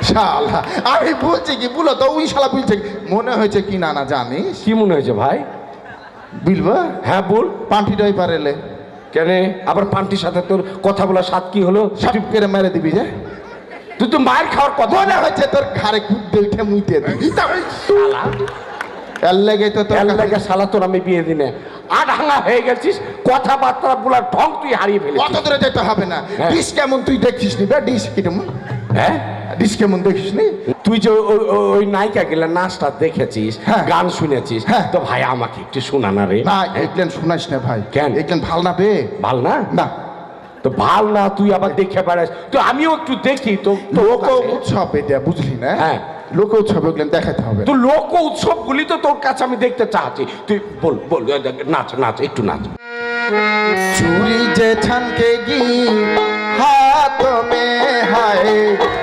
শালা আমি বলছি কি বলো তো, ওই শালা বলছে মনে হয়েছে কি না না জানিস? কি মনে হয়েছে ভাই? বলবো? হ্যাঁ বল। পান্টি ডই পারেলে কেন আবার পান্টির সাথে তোর কথা বলার স্বাদ কি হলো? সাটিপ করে মেরে দিবি যে তুই তো মায়ের খাওয়ার কথা মনে হচ্ছে তোর ঘাড়ে কুদতে উঠে মুইতে দিবি। এর লেগে তো তোর লেগে শালা তোর আমি বিয়ে দিনে আডাঙ্গা হয়ে গেছিস, কথাবার্তা বলার ঢং তুই হারিয়ে ফেলেছিস। কত দূরে যেতে হবে না। ডিশ কেমন তুই দেখিস নি? ডিশ কেমন? হ্যাঁ ডিশ কেমন দেখিস নি? তুই যে ওই নায়িকা গেলে নাচটা দেখেছিস, গান শুনেছিস, তো ভাই আমাকে একটু শোনা না রে। না এগুলেন শোনাস না ভাই। কেন? এগুলেন ভাল না বে। ভাল না? না তো ভাল না, তুই আবার দেখে বেড়াস। তো আমিও একটু দেখি তো। লোক উৎসব এটা বুঝলি না? হ্যাঁ লোক উৎসব ওগুলেন দেখাতে হবে। তো লোক উৎসবগুলি তো তোর কাছে আমি দেখতে চাচ্ছি। তুই বল বল, নাচ নাচ একটু নাচ। चूड़ी जे छनकेगी हाथ में हाय,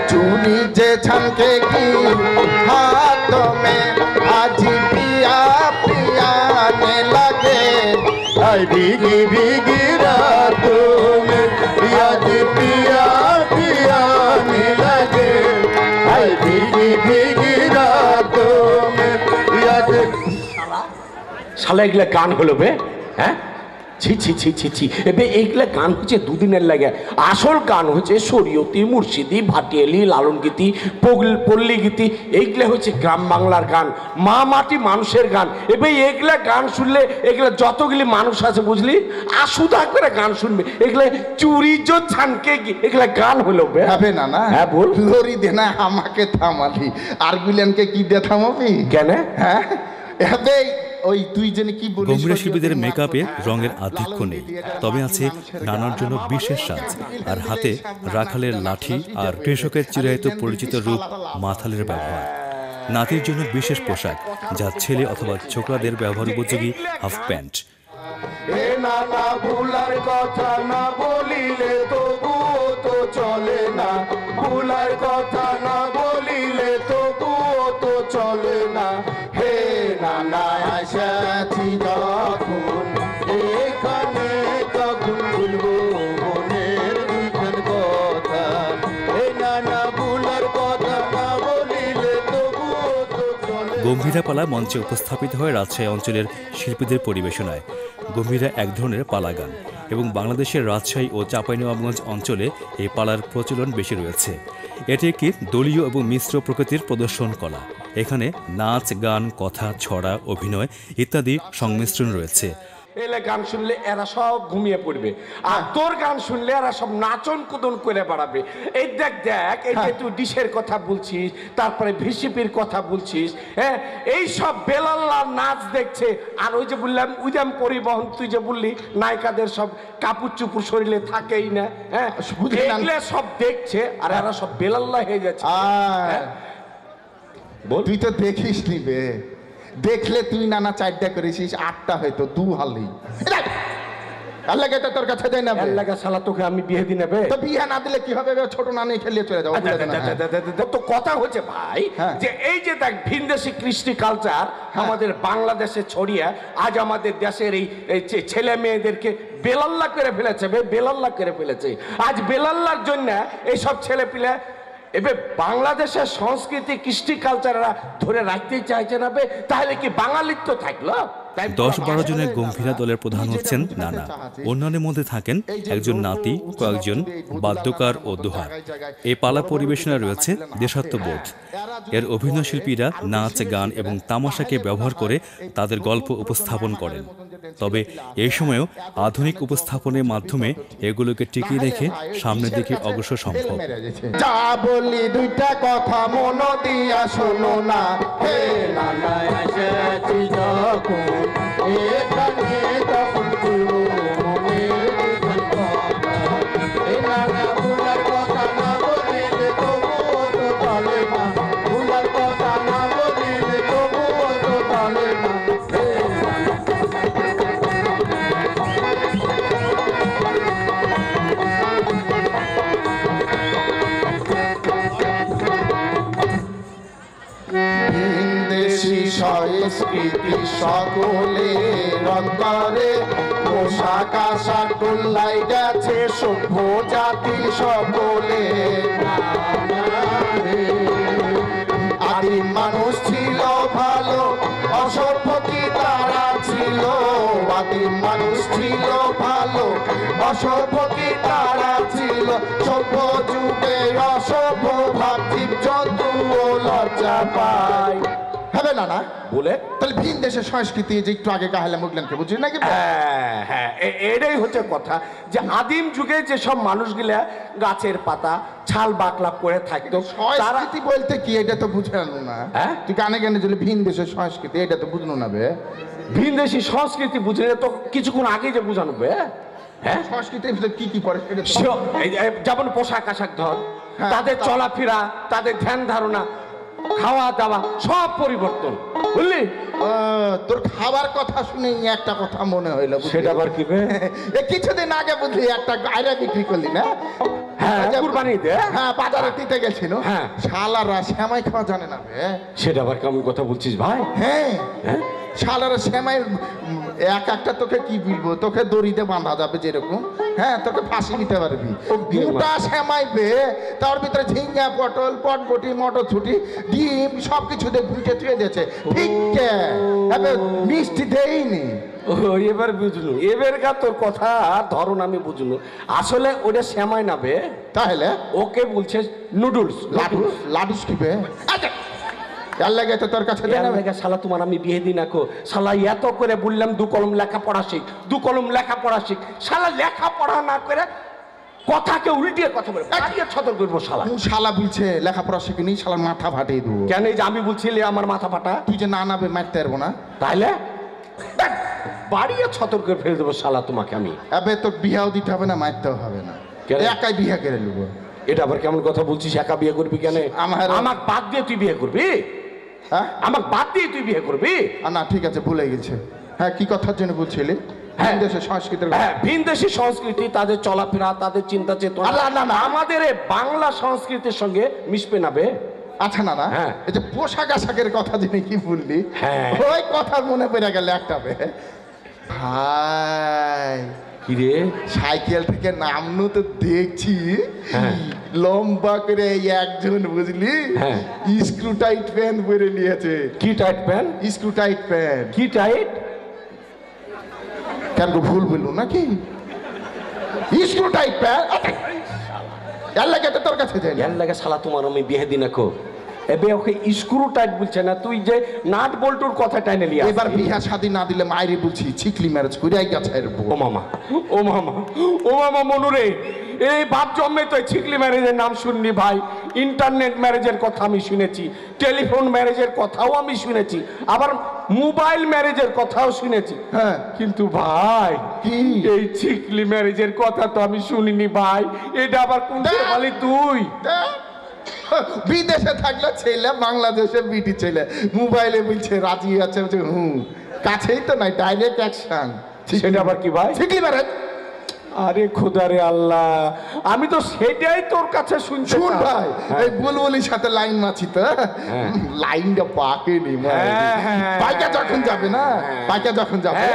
चूड़ी जे छनकेगी हाथ में, आज पिया पियाने लगे, हाय भीगी भीगी रातों में, आज पिया पियाने लगे, हाय भीगी भीगी रातों में, आज শালা এগুলা গান হলো বে? হ্যাঁ ছি ছি ছি ছি ছি, এবে এইগুলা গান হচ্ছে দুদিনের লাগে। আসল গান হচ্ছে শরীয়তি, মুর্শিদি, ভাটিয়ালি, লালন গীতি, পল্লী গীতি, এইগুলা হচ্ছে গ্রাম বাংলার গান, মা মাটি মানুষের গান। এবে এগুলা গান শুনলে এগুলা যতগুলি মানুষ আছে বুঝলি আশুদা করে গান শুনবে। এগুলা চুরি জো ছানকে এগুলা গান হলো বে। হবে না না? হ্যাঁ বল। লরি দে না আমাকে থামালি, আর গুলেনকে কি দে থামাবি? কেন? হ্যাঁ এবে ওই তুই জেনে কি বলিস গম্ভীরা শিল্পীদের মেকআপে রঙের আধিক্য নেই, তবে আছে নানার জন্য বিশেষ সাজ আর হাতে রাখালের লাঠি আর কৃষকের চিরায়ত পরিচিত রূপ মাথালের ব্যবহার। নাতির জন্য বিশেষ পোশাক, যা ছেলে অথবা ছোকরাদের ব্যবহার উপযোগী হাফ প্যান্ট। এ নানা ভুলার কথা না বলিলে তবুও তো চলে না, ভুলার কথা না বলিলে তবুও তো চলে না। হে নানা আসাছি যখন এখানে তখন ভুলবো মনের দুঃখের কথা। হে নানা ভুলার কথা না বলিলে তবুও তো চলে। গম্ভীরা পালা মঞ্চে উপস্থাপিত হয় রাজশাহী অঞ্চলের শিল্পীদের পরিবেশনায়। গম্ভীরা এক ধরনের পালা গান এবং বাংলাদেশের রাজশাহী ও চাঁপাইনবাবগঞ্জ অঞ্চলে এই পালার প্রচলন বেশি রয়েছে। এটি একটি দলীয় এবং মিশ্র প্রকৃতির প্রদর্শন কলা। এখানে নাচ, গান, কথা, ছড়া, অভিনয় ইত্যাদি সংমিশ্রণ রয়েছে। এলে গান শুনলে এরা সব ঘুমিয়ে পড়বে, আর তোর গান শুনলে এরা সব নাচন কুদন করে বেড়াবে। এই দেখ দেখ, এই যে তুই ডিশের কথা বলছিস, তারপরে ভিসিপির কথা বলছিস, হ্যাঁ, এই সব বেলাল্লার নাচ দেখছে। আর ওই যে বললাম উইদাম পরিবহন, তুই যে বললি নায়িকাদের সব কাপড় চুপুর শরীরে থাকেই না, হ্যাঁ, এগুলো সব দেখছে আর এরা সব বেলাল্লা হয়ে যাচ্ছে। তুই তো দেখিস নিবে, দেখলে তুই নানা 4টা করেছিস, 8টা হয়তো 2 হালি। আল্লাহকে তো তোর কাছে দেয় না, আল্লাহকে শালা তোকে আমি বিয়ে দি নেবে। তো বিয়ে না দিলে কি হবে? ছোট নানি খেলিয়ে চলে যাবো। তো কথা হচ্ছে ভাই যে এই যে দেখ ভিনদেশি কৃষ্টি কালচার আমাদের বাংলাদেশে ছড়িয়ে আজ আমাদের দেশের এই ছেলে মেয়েদেরকে বেলাল্লা করে ফেলেছে, বেলাল্লা করে ফেলেছে। আজ বেলাল্লার জন্য এইসব ছেলে পিলে এবার বাংলাদেশের সংস্কৃতি কৃষ্টি কালচাররা ধরে রাখতেই চাইছে না। তাহলে কি বাঙালিত্ব থাকলো? 10-12 জনের গম্ভীরা দলের প্রধান হচ্ছেন নানা। অন্যান্যের মধ্যে থাকেন একজন নাতি, কয়েকজন বাদ্যকার ও দোহার। এই পালা পরিবেশনায় রয়েছে দেশাত্মবোধ। এর অভিনয় শিল্পীরা নাচ, গান এবং তামাশাকে ব্যবহার করে তাদের গল্প উপস্থাপন করেন। তবে এই সময়েও আধুনিক উপস্থাপনের মাধ্যমে এগুলোকে টিকিয়ে রেখে সামনের দিকে অগ্রসর সম্ভব। যা বলি 2টা কথা মন দিয়া শোনো না। হে নানা এসেছি যখন এখানে তখন মনের কথা। হে নানা ভুলার কথা না বলিলে তবুও তো চলে না, ভুলার কথা না বলিলে তবুও তো চলে না। সংস্কৃতি সকলে অন্তরে পোশাক আশাক তোলাই গেছে সভ্য জাতি সকলে। আদিম মানুষ ছিল ভালো, অসভ্য কি তারা ছিল? আদিম মানুষ ছিল ভালো, অসভ্য কি তারা ছিল? সভ্য যুগে অসভ্য ভাব জীব জন্তু লজ্জা পায়। হবে না না বলে তাহলে ভিন দেশের সংস্কৃতি যে একটু আগে কাহালে মুগলেনকে বুঝলি নাকি? হ্যাঁ, এটাই হচ্ছে কথা যে আদিম যুগে যে সব মানুষগুলা গাছের পাতা ছাল বাকলাপ করে থাকতো। সংস্কৃতি বলতে কি এটা তো বুঝানো না। তুই কানে কানে যদি ভিন দেশের সংস্কৃতি এটা তো বুঝলো না বে। ভিন দেশি সংস্কৃতি বুঝলে তো কিছুক্ষণ আগে যে বুঝানো বে। হ্যাঁ, সংস্কৃতির ভিতরে কি কি পড়ে? যেমন পোশাক আশাক ধর, তাদের চলাফেরা, তাদের ধ্যান ধারণা, খাওয়া দাওয়া সব পরিবর্তন, বুঝলি? তোর খাবার কথা শুনে একটা কথা মনে হইলো। সেটা আবার কি? কিছুদিন আগে বুঝলি একটা আয়রা বিক্রি করলি না? হ্যাঁ, কুরবানি দে। হ্যাঁ, বাজারে দিতে গেছিল। হ্যাঁ, শালারা সেমাই খাওয়া জানে না বে। সেটা আবার কেমন কথা বলছিস ভাই? হ্যাঁ, শালারা সেমাই একটা তোকে কি বলবো, তোকে দড়িতে বাঁধা যাবে যেরকম, হ্যাঁ, তোকে ফাঁসি নিতে পারবি। মোটা সেমাই বে, তার ভিতরে ঝিঙ্গা, পটল, পটবটি, মটরছুটি, ডিম সবকিছু দিয়ে ভুলকে থুয়ে দিয়েছে। ঠিক মিষ্টি দেয়নি। এবার বুঝলো, এবারকার তোর কথা ধরুন আমি বুঝলো। আসলে ওটা সেমাই না বে, তাহলে ওকে বলছে নুডলস। লাডুস কি বে? লাগে তো তোর কাছে শালা তোমার আমি বিয়ে দিই না কো। শালা এত করে বললাম 2 কলম লেখাপড়া শিখ, 2 কলম লেখাপড়া শিখ। শালা লেখাপড়া না করে কথাকে উল্টিয়ে কথা বলে বাড়িয়ে ছতর করবো শালা। শালা বলছে লেখাপড়া শিখিনি, শালার মাথা ফাটিয়ে দেবো। কেন এই যে আমি বলছি আমার মাথা ফাটা? তুই যে না নাবে মারতে পারবো না তাইলে বাড়িয়ে ছতর করে ফেলে দেবো শালা তোমাকে আমি। এবে তোর বিয়াও দিতে হবে না, মারতেও হবে না, একাই বিয়া করে নেবো। এটা আবার কেমন কথা বলছিস? একা বিয়ে করবি কেন? আমার বাদ দিয়ে তুই বিয়ে করবি? হ্যাঁ, আমার বাদ দিয়ে তুই বিয়ে করবি? না ঠিক আছে, ভুলে গেছে। হ্যাঁ, কি কথার জন্য বলছিলি? ভিন দেশের সংস্কৃতি। হ্যাঁ, ভিন দেশের সংস্কৃতি, তাদের চলাফেরা, তাদের চিন্তা চেতনা না আমাদের এই বাংলা সংস্কৃতির সঙ্গে মিশবে না বে। আচ্ছা না, হ্যাঁ, এই যে পোশাক আশাকের কথা জেনে কি বললি, হ্যাঁ ওই কথা মনে পড়ে গেল একটা বে। ভাই কি রে, সাইকেল থেকে নামনো তো দেখছি লম্বা করে একজন, বুঝলি, স্ক্রু টাইট প্যান্ট পরে নিয়েছে। কি tight pant? Screw tight pant. কি টাইট? কেন ভুল বললো নাকি? স্ক্রু টাইট প্যান্ট এর লাগে তোর কাছে যাই, এর লাগে শালা তোমার আমি বিয়ে দিন রাখো। এবে ওকে স্ক্রু টাইট বলছে না, তুই যে নাট বল্টুর কথা টাইনে লিয়া। এবার বিয়া শাদী না দিলে মায়েরই বলছি ছিকলি ম্যারেজ করে গেছে। ও মামা, ও মামা, ও মামা মনুরে, এই বাপ জন্মে তো ছিকলি ম্যারেজের নাম শুননি ভাই। ইন্টারনেট ম্যারেজের কথা আমি শুনেছি, টেলিফোন ম্যারেজের কথাও আমি শুনেছি, আবার মোবাইল ম্যারেজের কথাও শুনেছি। হ্যাঁ, কিন্তু ভাই কি এই ছিকলি ম্যারেজের কথা তো আমি শুনিনি ভাই। এটা আবার কোন বলি তুই? বিদেশে থাকলে ছেলে, বাংলাদেশে বিটি ছেলে, মোবাইলে বলছে রাজি আছে, কাছেই তো নাই, ডাইরেক্ট অ্যাকশন। সেটা আবার কি ভাই? ছিকলি ম্যারেজ। আরে খোদা রে আল্লাহ, আমি তো সেটাই তোর কাছে শুনছি। শুন ভাই, এই বুলবুলির সাথে লাইন মাছি তো, লাইনটা পাকেনি। পাইকা যখন যাবে না, পাইকা যখন যাবে,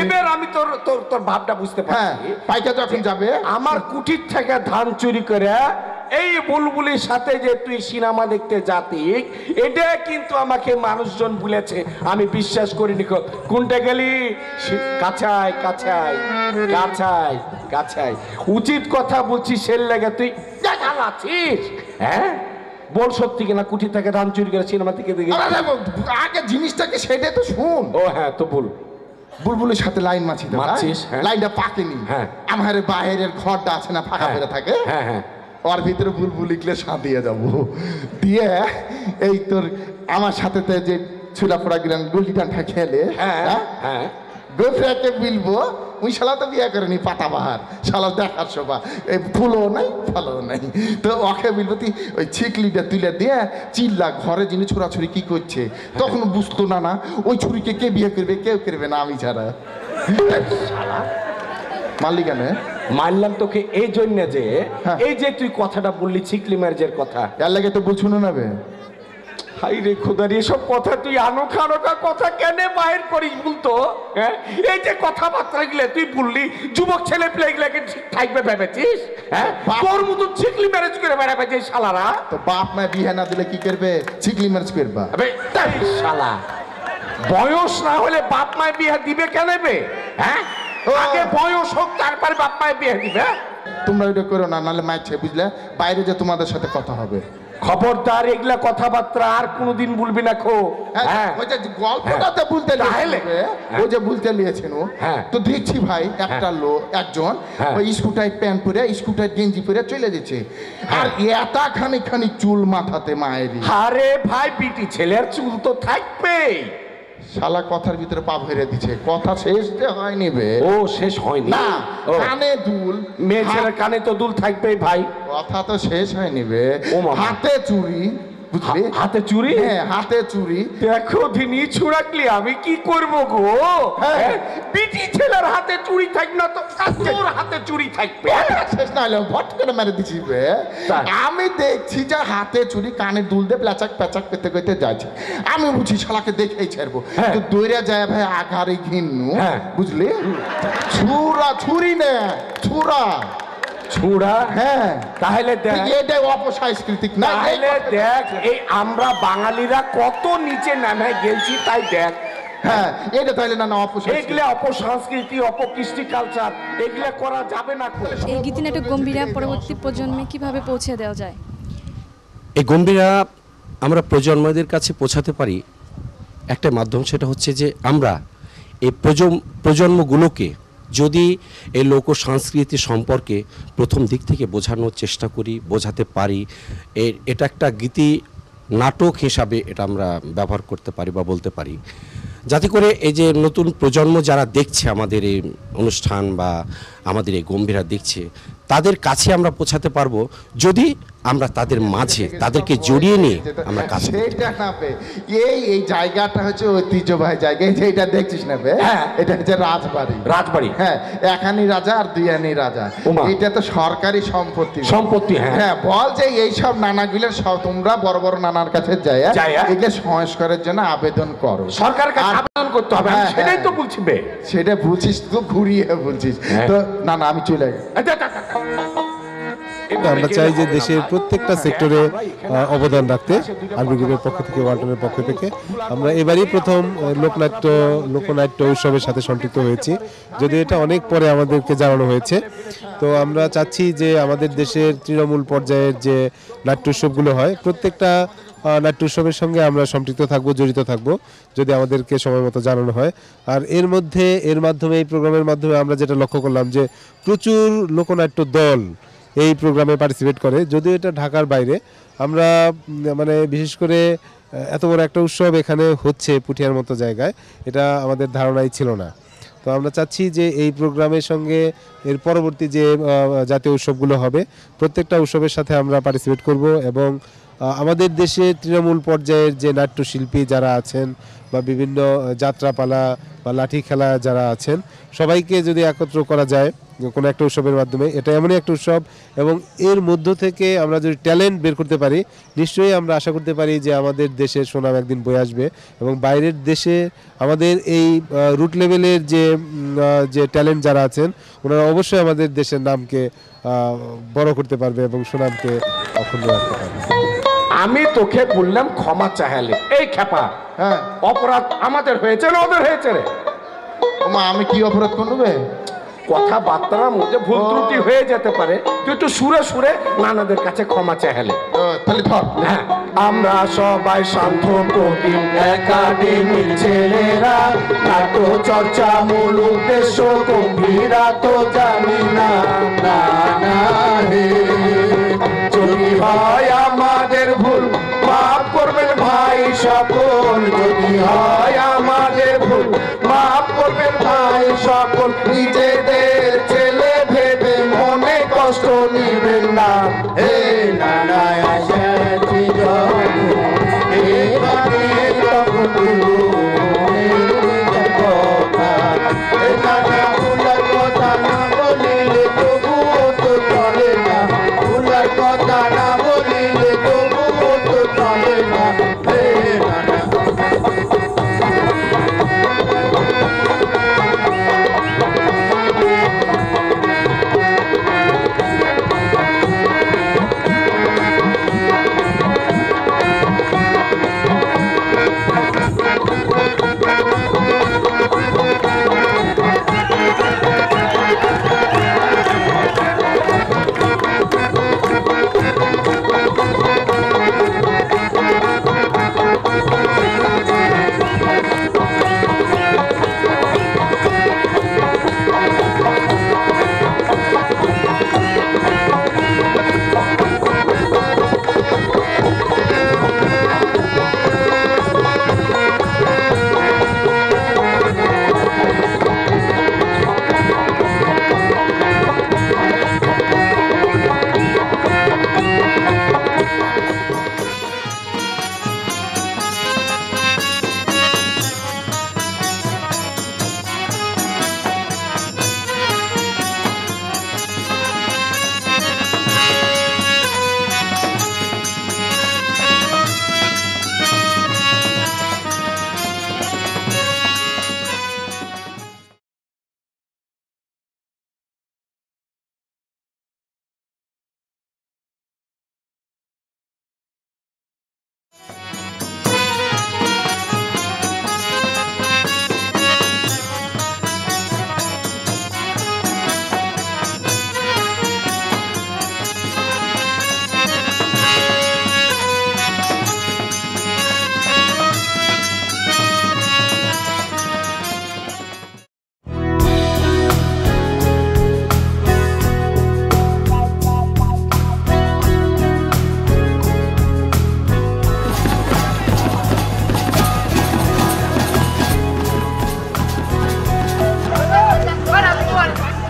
এবার আমি তোর তোর তোর ভাবটা বুঝতে পারছি। পাইকা যখন যাবে, আমার কুঠির থেকে ধান চুরি করে এই বুলবুলির সাথে যে তুই সিনেমা দেখতে যাতি, এটা কিন্তু আমাকে মানুষজন বলেছে, আমি বিশ্বাস করিনি। কোনটা গেলি? কাছাই কাছাই কাছাই কাছাই। উচিত কথা বলছিস, সেল লাগে তুই আছিস। হ্যাঁ বল সত্যি কিনা কুঠি থেকে ধান চুরি করে সিনেমা থেকে দেখে? আগে জিনিসটাকে সেটাই তো শুন। ও হ্যাঁ, তো বল। বুলবুলের সাথে লাইন মাছিস, লাইনটা পাকেনি। হ্যাঁ, আমার বাইরের ঘরটা আছে না, ফাঁকা ফেরা থাকে, হ্যাঁ হ্যাঁ, ওর ভিতরে বুলবুল লিখলে সাঁ দিয়ে যাবো, দিয়ে এই তোর আমার সাথে যে ছুলাফোড়া গ্রাম গুলি ডান্ডা খেলে, হ্যাঁ গোফরাকে বিলবো, ওই শালা তো বিয়ে করেনি পাতাবাহার, শালা দেখার শোভা, এই ফুলও নাই ফলও নাই, তো ওকে বিলবো তুই ওই ছিকলিটা তুলে দিয়ে চিল্লা ঘরে যিনি ছোড়াছুড়ি কি করছে, তখন বুঝতো না না ওই ছুরিকে কে বিয়ে করবে, কেউ করবে না আমি ছাড়া। মারলি কেন? মারলাম তোকে এই জন্য যে এই যে তুই কথাটা বললি ছিকলি ম্যারেজের কথা, এর লাগে তো বলছো না বে। হাই রে খোদারি, এসব কথা তুই আনোখা আনোখা কথা কেন বাইর করিস বলতো? হ্যাঁ, এই যে কথাবার্তা গেলে তুই বললি যুবক ছেলে পেলে গেলে ঠিক থাকবে ভেবেছিস? হ্যাঁ, তোর মতো ছিকলি ম্যারেজ করে বেড়াবে যে শালারা। তো বাপ মা বিয়ে না দিলে কি করবে? ছিকলি ম্যারেজ করবা? শালা বয়স না হলে বাপ মায় বিয়ে দিবে কেন বে? হ্যাঁ, আগে বয়স হোক তারপর বাপ মায় বিয়ে দিবে। তোমরা ওইটা করো না, নাহলে মাইছে বুঝলে, বাইরে যে তোমাদের সাথে কথা হবে। খবরদার এগুলা কথাবার্তা আর কোনোদিন বলবি না খো। হ্যাঁ, ওই যে গল্পটাতে বলতে ও যে বলতে নিয়েছেন, ও তো দেখছি ভাই একটা লোক, একজন ওই স্কুটার প্যান্ট পরে স্কুটার গেঞ্জি পরে চলে যাচ্ছে, আর এতা খানিক চুল মাথাতে মায়েরই। আরে ভাই, বিটি ছেলের চুল তো থাকবেই। শালা কথার ভিতরে পা ভরে দিচ্ছে, কথা শেষ হয়নি বে। ও শেষ হয়নি না, কানে দুল, মেয়ে ছেলের কানে তো দুল থাকবেই ভাই। কথা তো শেষ হয়নি বে। হাতে চুরি, বুঝলি? হাতে চুরি? হ্যাঁ, হাতে চুরি। দেখো দিনই ছুড়াকলি আমি কি করব গো? বিটি ছেলের হাতে চুরি থাক না তো তোর হাতে চুরি থাকবে? শেষ না হলে ভট করে মেরে দিছি বে। আমি দেখছি যে হাতে চুরি, কানে দুল দিয়ে প্যাচাক প্যাচাক পেতে পেতে যাচ্ছে, আমি বুঝি শালাকে দেখেই ছাড়বো, তো দৌড়ে যায় ভাই আঘারে ঘিন্নু, বুঝলি? ছুরি নে ছুরা ছুড়া। হ্যাঁ, তাহলে দেখ এটা অপসংস্কৃতিক না। তাহলে দেখ এই আমরা বাঙালিরা কত নিচে নামে গেছি, তাই দেখ। হ্যাঁ, এটা তাহলে না এগুলা অপসংস্কৃতি, অপকৃষ্টি কালচার, এগুলা করা যাবে না। এই গীতিনাটক গম্ভীরা পরবর্তী প্রজন্মে কিভাবে পৌঁছে দেওয়া যায়? এই গম্ভীরা আমরা প্রজন্মদের কাছে পৌঁছাতে পারি একটা মাধ্যম, সেটা হচ্ছে যে আমরা এই প্রজন্মগুলোকে যদি এই লোক সংস্কৃতি সম্পর্কে প্রথম দিক থেকে বোঝানোর চেষ্টা করি, বোঝাতে পারি, এটা একটা গীতি নাটক হিসাবে এটা আমরা ব্যবহার করতে পারি বা বলতে পারি, যাতে করে এই যে নতুন প্রজন্ম যারা দেখছে আমাদের এই অনুষ্ঠান বা আমাদের এই গম্ভীরা দেখছে, তাদের কাছে আমরা পৌঁছাতে পারবো যদি আমরা তাদের মাঝে তাদেরকে জড়িয়ে নিয়ে আমরা কাজ করি। সেইটা না বে, এই জায়গাটা হচ্ছে ঐতিহ্যবাহী জায়গা। এই যে এটা দেখছিস না বে, হ্যাঁ এটা হচ্ছে রাজবাড়ি। রাজবাড়ি, হ্যাঁ, একানি রাজা আর দুইয়ানি রাজা, এটা তো সরকারি সম্পত্তি। সম্পত্তি, হ্যাঁ। বল যে এই সব নানাগুলোর সব তোমরা বড় বড় নানার কাছে যায় এগুলো সংস্কারের জন্য আবেদন করো, সরকারের কাছে আবেদন করতে হবে। সেটাই তো বলছি বে, সেটা বলছিস তো ঘুরিয়ে বলছিস তো। না না আমি চলে গেছি। আমরা চাই যে দেশের প্রত্যেকটা সেক্টরে অবদান রাখতে আরবি গ্রুপের পক্ষ থেকে, ওয়ালটনের পক্ষ থেকে আমরা এবারই প্রথম লোকনাট্য উৎসবের সাথে সম্পৃক্ত হয়েছি, যদি এটা অনেক পরে আমাদেরকে জানানো হয়েছে। তো আমরা চাচ্ছি যে আমাদের দেশের তৃণমূল পর্যায়ের যে নাট্য উৎসবগুলো হয়, প্রত্যেকটা নাট্য উৎসবের সঙ্গে আমরা সম্পৃক্ত থাকবো, জড়িত থাকবো, যদি আমাদেরকে সময় মতো জানানো হয়। আর এর মাধ্যমে এই প্রোগ্রামের মাধ্যমে আমরা যেটা লক্ষ্য করলাম যে প্রচুর লোকনাট্য দল এই প্রোগ্রামে পার্টিসিপেট করে, যদিও এটা ঢাকার বাইরে। আমরা মানে বিশেষ করে এত বড় একটা উৎসব এখানে হচ্ছে পুঠিয়ার মতো জায়গায়, এটা আমাদের ধারণাই ছিল না। তো আমরা চাচ্ছি যে এই প্রোগ্রামের সঙ্গে এর পরবর্তী যে জাতীয় উৎসবগুলো হবে, প্রত্যেকটা উৎসবের সাথে আমরা পার্টিসিপেট করব এবং আমাদের দেশে তৃণমূল পর্যায়ের যে নাট্যশিল্পী যারা আছেন বা বিভিন্ন যাত্রাপালা বা লাঠি খেলা যারা আছেন, সবাইকে যদি একত্র করা যায় কোনো একটা উৎসবের মাধ্যমে, এটা এমনই একটা উৎসব এবং এর মধ্য থেকে আমরা যদি ট্যালেন্ট বের করতে পারি, নিশ্চয়ই আমরা আশা করতে পারি যে আমাদের দেশের সুনাম একদিন বয়ে আসবে এবং বাইরের দেশে আমাদের এই রুট লেভেলের যে ট্যালেন্ট যারা আছেন, ওনারা অবশ্যই আমাদের দেশের নামকে বড় করতে পারবে এবং সুনামকে অক্ষুণ্ণ রাখতে পারবে। আমি তোকে বললাম ক্ষমা চাইলে, এই খেপা, হ্যাঁ অপরাধ আমাদের হয়েছে না ওদের হয়েছে রে? আমি কি অপরাধ করবে? কথাবার্তার মধ্যে ভুল ত্রুটি হয়ে যেতে পারে, তুই একটু সুরে সুরে নানাদের কাছে ক্ষমা চাইলে। তাহলে ধর, হ্যাঁ। আমরা সবাই শান্ত প্রতিম একাডেমির ছেলেরা, নাট্য চর্চা মূল উদ্দেশ্য গম্ভীরা তো জানি না, না না হে। যদি হয় আমাদের ভুল মাফ করবেন ভাই সকল, যদি হয় আমাদের ভুল মাফ করবেন ভাই সকল, নিজেদের ছেলে ভেবে মনে কষ্ট নিবেন না। হে নানা এসেছি যখন এবারে তখন কথা, এ নানা ভুলার কথা না বলিলে তবুও তো চলে না, ভুলার কথা না বলিলে তবুও তো চলে না। হে নানা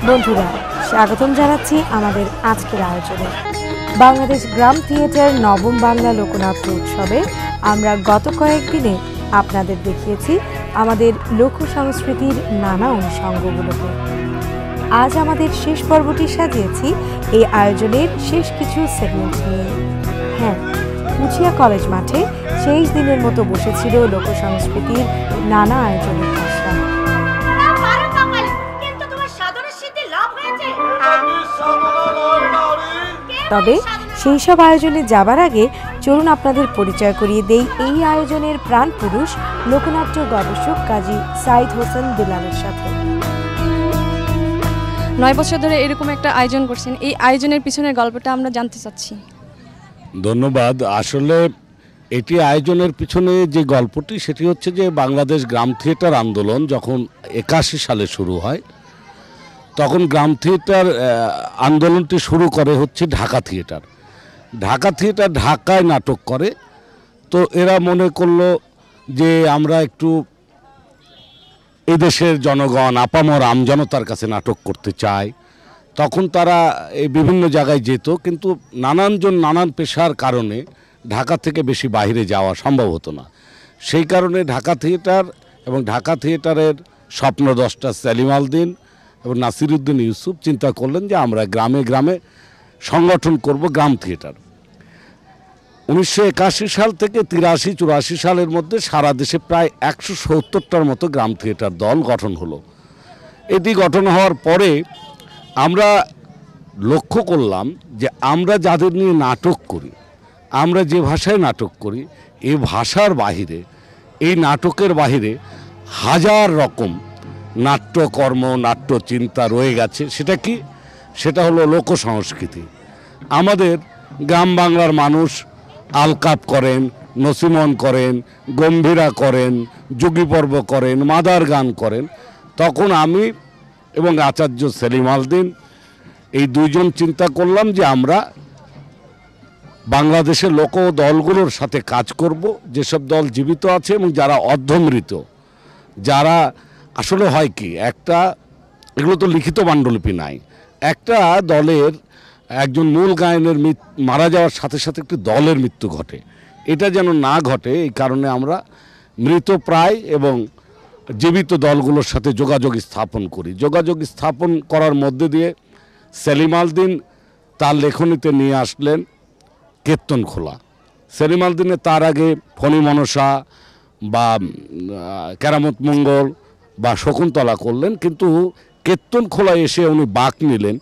বন্ধুরা, স্বাগতম জানাচ্ছি আমাদের আজকের আয়োজনে। বাংলাদেশ গ্রাম থিয়েটার নবম বাংলা লোকনাট্য উৎসবে আমরা গত কয়েকদিনে আপনাদের দেখিয়েছি আমাদের লোক সংস্কৃতির নানা অনুষঙ্গগুলোকে। আজ আমাদের শেষ পর্বটি সাজিয়েছি এই আয়োজনের শেষ কিছু সেগমেন্ট নিয়ে। হ্যাঁ, পুঠিয়া কলেজ মাঠে শেষ দিনের মতো বসেছিল লোক সংস্কৃতির নানা আয়োজনের ভাষা। তবে সেই সব আয়োজনে যাবার আগে চলুন আপনাদের পরিচয় করিয়ে দেই এই আয়োজনের প্রাণ পুরুষ লোকনাট্য গবেষক কাজী সাইদ হোসেন বিলালের সাথে। 9 বছর ধরে এরকম একটা আয়োজন করছেন, এই আয়োজনের পিছনের গল্পটা আমরা জানতে চাচ্ছি। ধন্যবাদ। আসলে এটি আয়োজনের পিছনে যে গল্পটি সেটি হচ্ছে যে বাংলাদেশ গ্রাম থিয়েটার আন্দোলন যখন 81 সালে শুরু হয়, তখন গ্রাম থিয়েটার আন্দোলনটি শুরু করে হচ্ছে ঢাকা থিয়েটার। ঢাকা থিয়েটার ঢাকায় নাটক করে, তো এরা মনে করলো যে আমরা একটু এদেশের জনগণ আপামর আমজনতার কাছে নাটক করতে চাই। তখন তারা এই বিভিন্ন জায়গায় যেত, কিন্তু নানানজন নানান পেশার কারণে ঢাকা থেকে বেশি বাইরে যাওয়া সম্ভব হতো না। সেই কারণে ঢাকা থিয়েটার এবং ঢাকা থিয়েটারের স্বপ্নদ্রষ্টা সেলিম আল দীন এবং নাসিরউদ্দিন ইউসুফ চিন্তা করলেন যে আমরা গ্রামে গ্রামে সংগঠন করব গ্রাম থিয়েটার। 1981 সাল থেকে 83-84 সালের মধ্যে সারা দেশে প্রায় 170টার মতো গ্রাম থিয়েটার দল গঠন হলো। এটি গঠন হওয়ার পরে আমরা লক্ষ্য করলাম যে আমরা যাদের নিয়ে নাটক করি, আমরা যে ভাষায় নাটক করি, এই ভাষার বাহিরে, এই নাটকের বাহিরে হাজার রকম নাট্যকর্ম নাট্য চিন্তা রয়ে গেছে। সেটা কি? সেটা হলো লোক সংস্কৃতি। আমাদের গ্রাম বাংলার মানুষ আলকাপ করেন, নসিমন করেন, গম্ভীরা করেন, যোগী পর্ব করেন, মাদার গান করেন। তখন আমি এবং আচার্য সেলিম আল দীন এই দুইজন চিন্তা করলাম যে আমরা বাংলাদেশের লোক দলগুলোর সাথে কাজ করব, যেসব দল জীবিত আছে এবং যারা অর্ধমৃত, যারা আসলে হয় কি, একটা এগুলো তো লিখিত পাণ্ডুলিপি নাই, একটা দলের একজন মূল গায়নের মারা যাওয়ার সাথে সাথে একটি দলের মৃত্যু ঘটে, এটা যেন না ঘটে এই কারণে আমরা মৃতপ্রায় এবং জীবিত দলগুলোর সাথে যোগাযোগ স্থাপন করি। যোগাযোগ স্থাপন করার মধ্যে দিয়ে সেলিম আল দীন তার লেখনীতে নিয়ে আসলেন কীর্তন খোলা। সেলিম আল দীনের তার আগে ফণী মনসা বা কেরামত মঙ্গল বা শকুন্তলা করলেন, কিন্তু কীর্তন খোলায় এসে উনি বাঁক নিলেন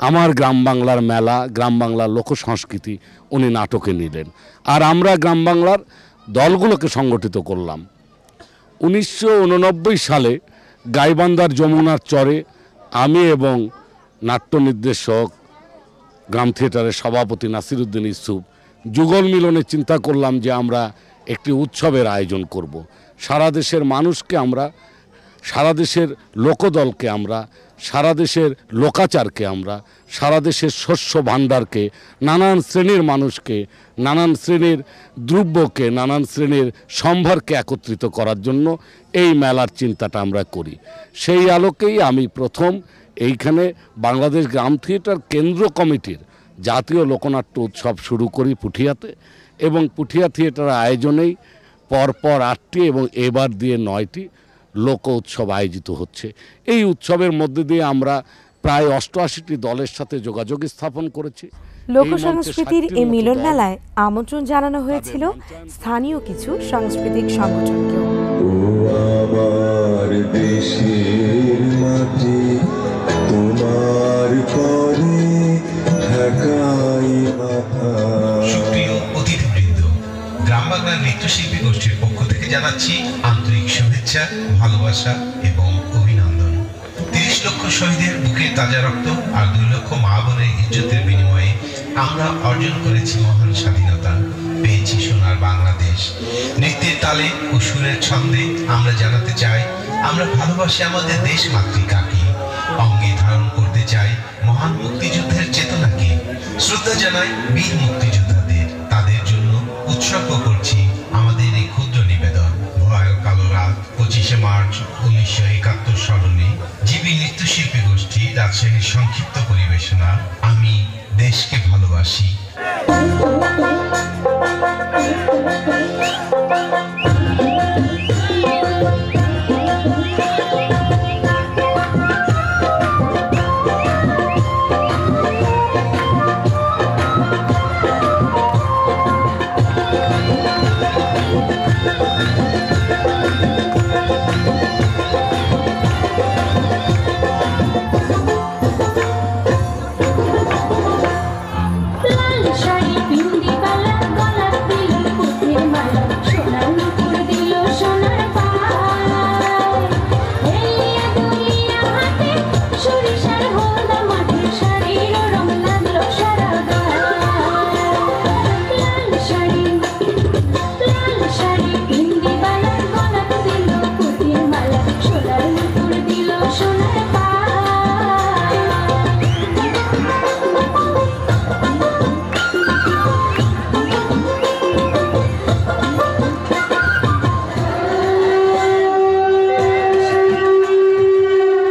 আমার গ্রাম বাংলার মেলা, গ্রাম বাংলার লোক সংস্কৃতি উনি নাটকে নিলেন। আর আমরা গ্রাম বাংলার দলগুলোকে সংগঠিত করলাম। 1989 সালে গাইবান্ধার যমুনার চরে আমি এবং নাট্য নির্দেশক গ্রাম থিয়েটারের সভাপতি নাসিরউদ্দিন ইউসুফ যুগল মিলনে চিন্তা করলাম যে আমরা একটি উৎসবের আয়োজন করব। সারা দেশের মানুষকে আমরা, সারা দেশের লোকদলকে আমরা, সারা দেশের লোকাচারকে আমরা, সারা দেশের শস্য ভাণ্ডারকে, নানান শ্রেণীর মানুষকে, নানান শ্রেণীর দ্রব্যকে, নানান শ্রেণীর সম্ভারকে একত্রিত করার জন্য এই মেলার চিন্তাটা আমরা করি। সেই আলোকেই আমি প্রথম এইখানে বাংলাদেশ গ্রাম থিয়েটার কেন্দ্র কমিটির জাতীয় লোকনাট্য উৎসব শুরু করি পুঠিয়াতে, এবং পুঠিয়া থিয়েটার আয়োজনেই পরপর 8টি এবং এবার দিয়ে 9টি লোক উৎসব আয়োজিত হচ্ছে। এই উৎসবের মধ্যে দিয়ে আমরা প্রায় 88টি দলের সাথে যোগাযোগ স্থাপন করেছি। লোক সংস্কৃতির এই মিলন মেলায় আমন্ত্রণ জানানো হয়েছিল স্থানীয় কিছু সাংস্কৃতিক সংগঠনকেও। সুপ্রিয় অতিথিবৃন্দ, গ্রাম বাংলার নৃত্যশিল্পী গোষ্ঠীর পক্ষ থেকে জানাচ্ছি আন্তরিক শুভেচ্ছা, ভালোবাসা এবং অভিনন্দন। 30 লক্ষ শহীদের বুকের তাজা রক্ত আর 2 লক্ষ মা বোনের ইজ্জতের বিনিময়ে আমরা অর্জন করেছি মহান স্বাধীনতা, পেয়েছি সোনার বাংলাদেশ। নৃত্যের তালে ও সুরের ছন্দে আমরা জানাতে চাই আমরা ভালোবাসি আমাদের দেশ মাতৃকাকে, অঙ্গে ধারণ করতে চাই মহান মুক্তিযুদ্ধের চেতনাকে। শ্রদ্ধা জানাই বীর মুক্তিযোদ্ধাদের, তাদের জন্য উৎসর্গ করছি আমাদের এই ক্ষুদ্র নিবেদন। ভয় কালো রাত 25 মার্চ 1971 স্মরণে জিবি নৃত্যশিল্পী গোষ্ঠী রাজশাহীর সংক্ষিপ্ত পরিবেশনা আমি দেশকে ভালোবাসি।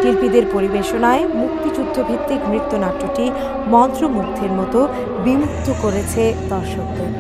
শিল্পীদের পরিবেশনায় মুক্তিযুদ্ধ ভিত্তিক নৃত্যনাট্যটি মন্ত্রমুগ্ধের মতো বিমুগ্ধ করেছে দর্শকদের।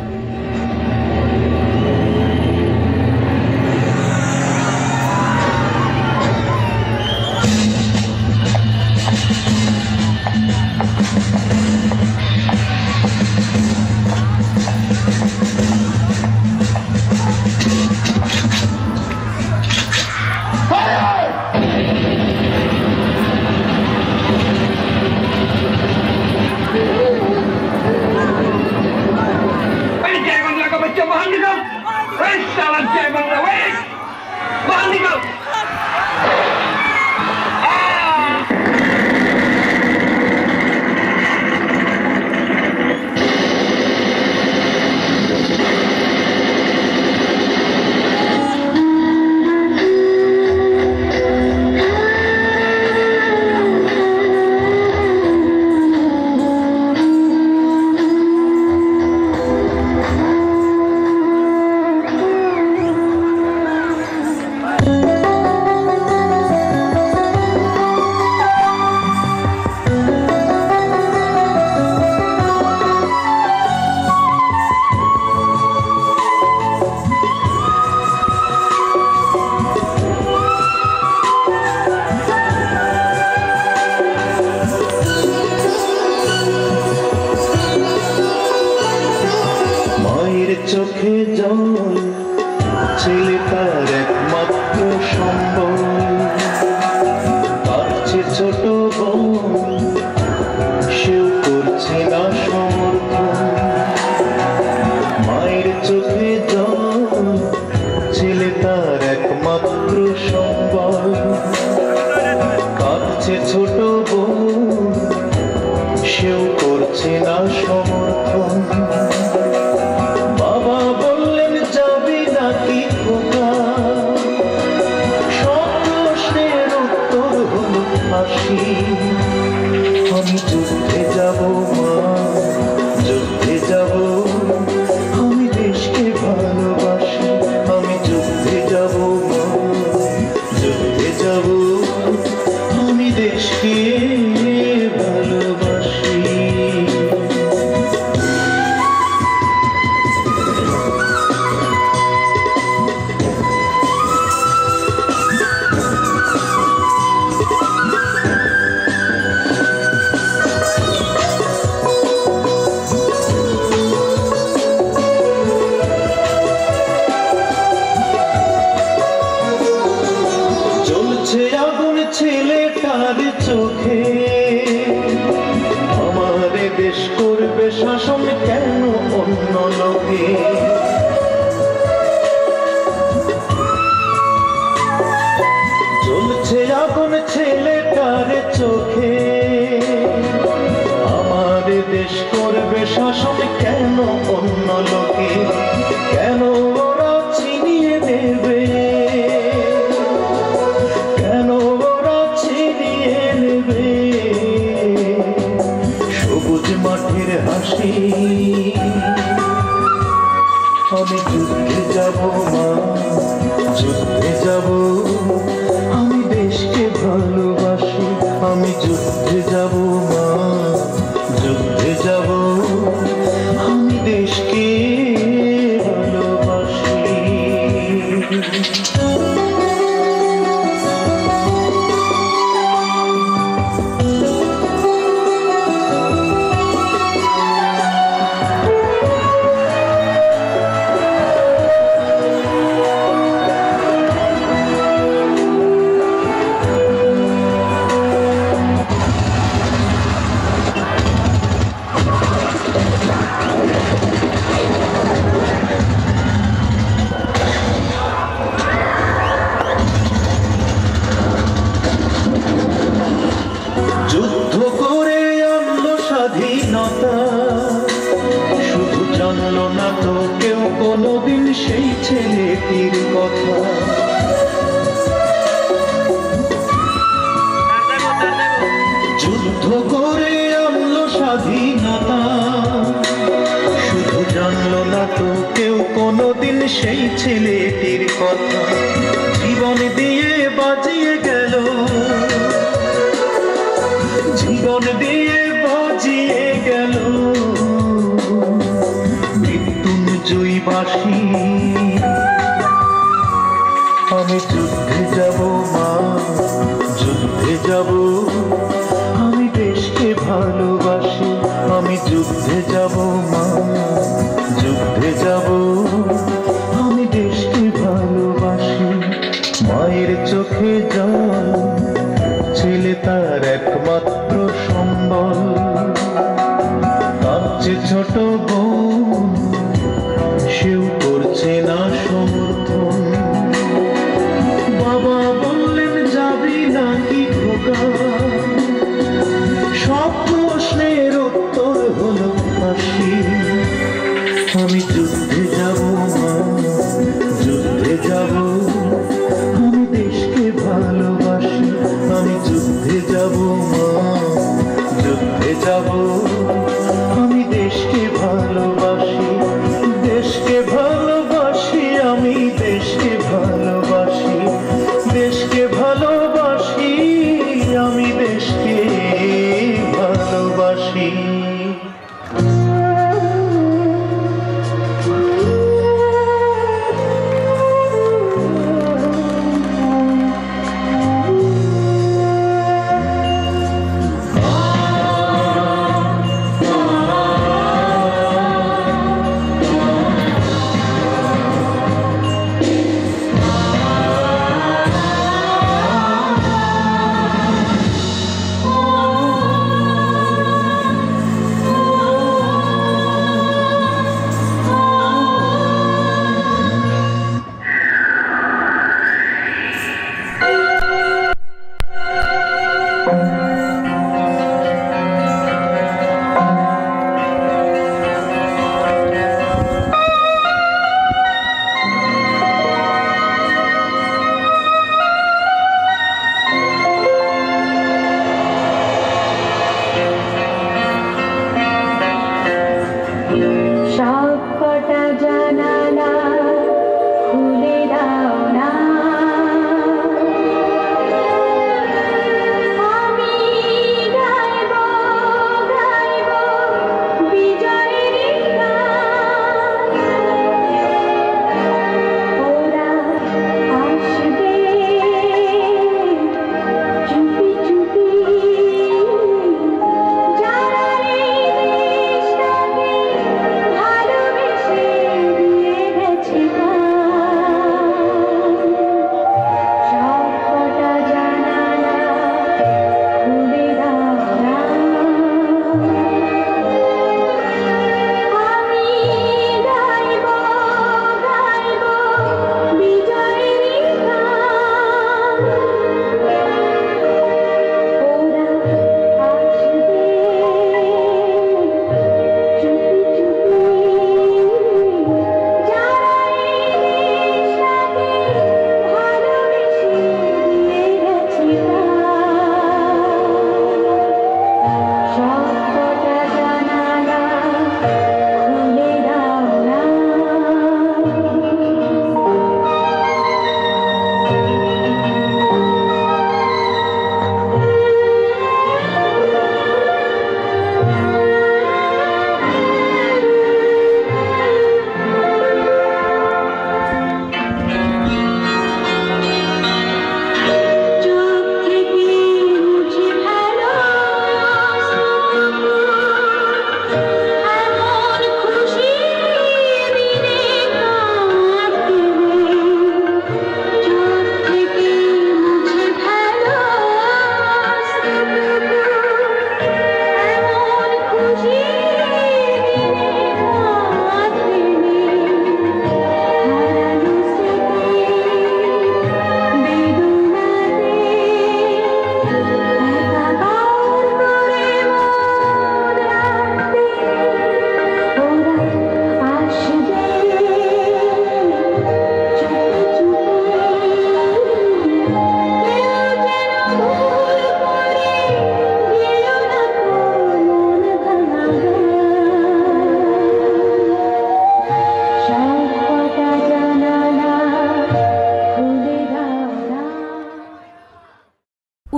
চোখে জল ছেলে তার একমাত্র সম্বল, তার চেয়ে ছোট বোন সেও করছে না সমর্থন। মায়ের চোখে জল ছেলে তার একমাত্র সম্বল, তার চেয়ে ছোট বোন সেও করছে না সমর্থন। আমি যুদ্ধে যাব মা, যুদ্ধে যাব, আমি দেশকে ভালোবাসি। আমি যুদ্ধে যাব মা, যুদ্ধে যাব, আমি দেশকে ভালোবাসি। ছেলেটার চোখে আমার দেশ করবে শাসন কেন অন্য লোকে। জ্বলছে আগুন ছেলেটার চোখে, আমার দেশ করবে শাসন কেন অন্য লোকে। কেন ওরা ছিনিয়ে নেবে, সবুজ মাঠের হাসি। আমি যুদ্ধে যাব মা, যুদ্ধে যাব। আমি দেশকে ভালোবাসি, আমি যুদ্ধে যাব মা, যুদ্ধে যাব। আমি দেশকে ভালোবাসি। যুদ্ধ করে আনলো স্বাধীনতা, শুধু জানলো না তো কেউ কোনোদিন সেই ছেলেটির কথা। যুদ্ধ করে আনলো স্বাধীনতা, শুধু জানলো না তো কেউ কোনোদিন সেই ছেলেটির কথা। জীবন দিয়ে বাজিয়ে গেল, জীবন দিয়ে বাজিয়ে গেল মৃত্যুঞ্জয়ী বাঁশি। আমি যুদ্ধে যাব মা, যুদ্ধে যাব। আমি দেশকে ভালোবাসি, আমি যুদ্ধে যাব মা, যুদ্ধে যাব। আমি দেশকে ভালোবাসি। মায়ের চোখে জল, ছেলে তার একমাত্র সম্বল। তার চেয়ে ছোট বোন, সেও করছে না সমর্থন। বাবা বললেন যাবি নাকি খোকা,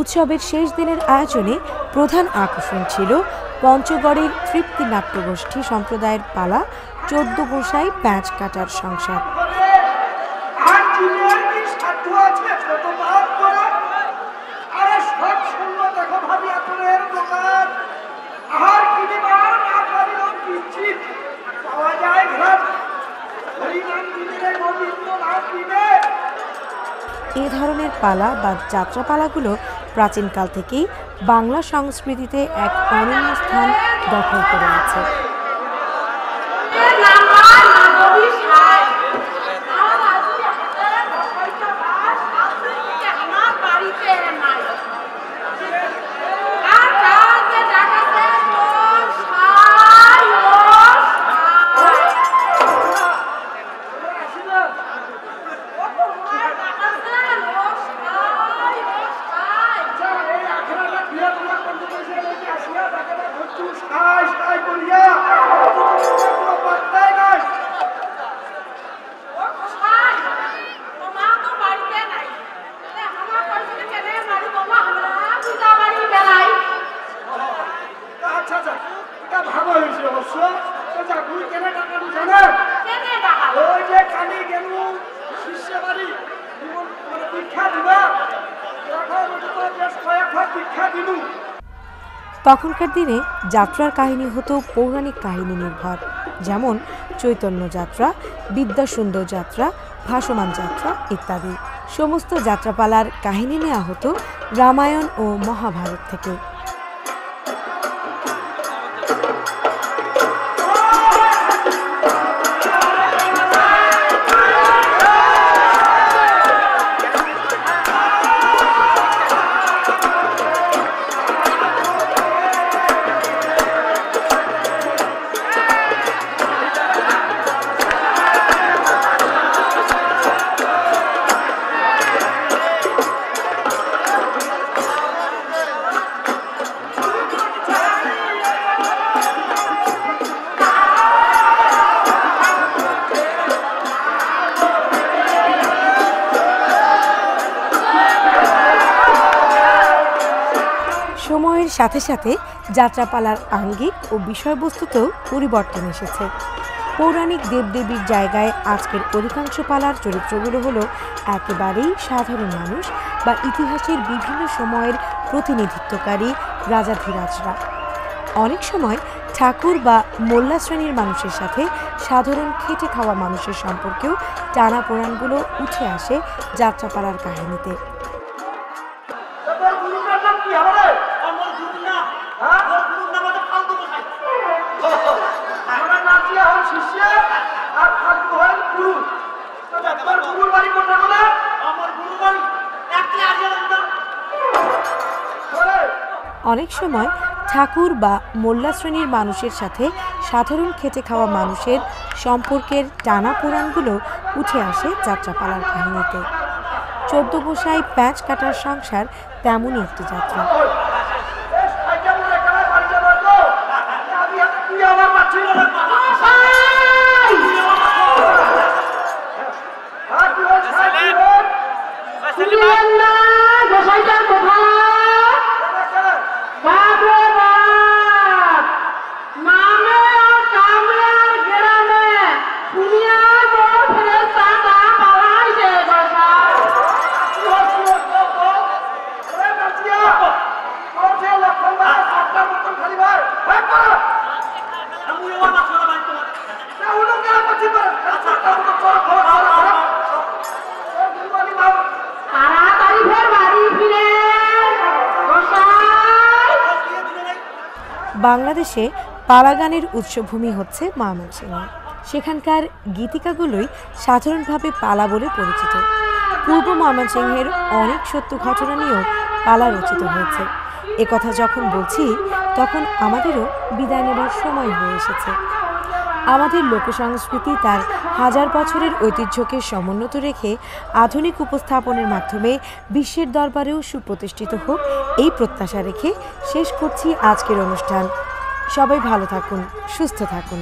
উৎসবের শেষ দিনের আয়োজনে প্রধান আকর্ষণ ছিল পঞ্চগড়ের তৃপ্তি নাট্যগোষ্ঠী সম্প্রদায়ের পালা 14 গোসাই প্যাঁচ কাটার সংসার। এই ধরনের পালা বা যাত্রাপালাগুলো প্রাচীনকাল থেকেই বাংলা সংস্কৃতিতে এক অনন্য স্থান দখল করে আছে। তখনকার দিনে যাত্রার কাহিনী হতো পৌরাণিক কাহিনী নির্ভর, যেমন চৈতন্য যাত্রা, বিদ্যাসুন্দর যাত্রা, ভাসমান যাত্রা ইত্যাদি। সমস্ত যাত্রাপালার কাহিনী নেওয়া হতো রামায়ণ ও মহাভারত থেকে। সময়ের সাথে সাথে যাত্রাপালার আঙ্গিক ও বিষয়বস্তুতেও পরিবর্তন এসেছে। পৌরাণিক দেবদেবীর জায়গায় আজকের অধিকাংশ পালার চরিত্রগুলো হলো একেবারেই সাধারণ মানুষ বা ইতিহাসের বিভিন্ন সময়ের প্রতিনিধিত্বকারী রাজাধিরাজরা। অনেক সময় ঠাকুর বা মোল্লা শ্রেণীর মানুষের সাথে সাধারণ খেটে খাওয়া মানুষের সম্পর্কেও টানাপোড়েনগুলো উঠে আসে যাত্রাপালার কাহিনীতে। অনেক সময় ঠাকুর বা মোল্লা শ্রেণীর মানুষের সাথে সাধারণ খেটে খাওয়া মানুষের সম্পর্কের টানাপোড়েনগুলো উঠে আসে যাত্রাপালার কাহিনীতে। 14 গোসাই প্যাঁচ কাটার সংসার তেমনই একটি যাত্রা। বাংলাদেশে পালাগানের উৎসভূমি হচ্ছে ময়মনসিংহ। সেখানকার গীতিকাগুলোই সাধারণভাবে পালা বলে পরিচিত। পূর্ব ময়মনসিংহের অনেক সত্য ঘটনা নিয়েও পালা রচিত হয়েছে। একথা যখন বলছি তখন আমাদেরও বিদায় নেবার সময় হয়ে এসেছে। আমাদের লোকসংস্কৃতি তার হাজার বছরের ঐতিহ্যকে সমুন্নত রেখে আধুনিক উপস্থাপনের মাধ্যমে বিশ্বের দরবারেও সুপ্রতিষ্ঠিত হোক, এই প্রত্যাশা রেখে শেষ করছি আজকের অনুষ্ঠান। সবাই ভালো থাকুন, সুস্থ থাকুন।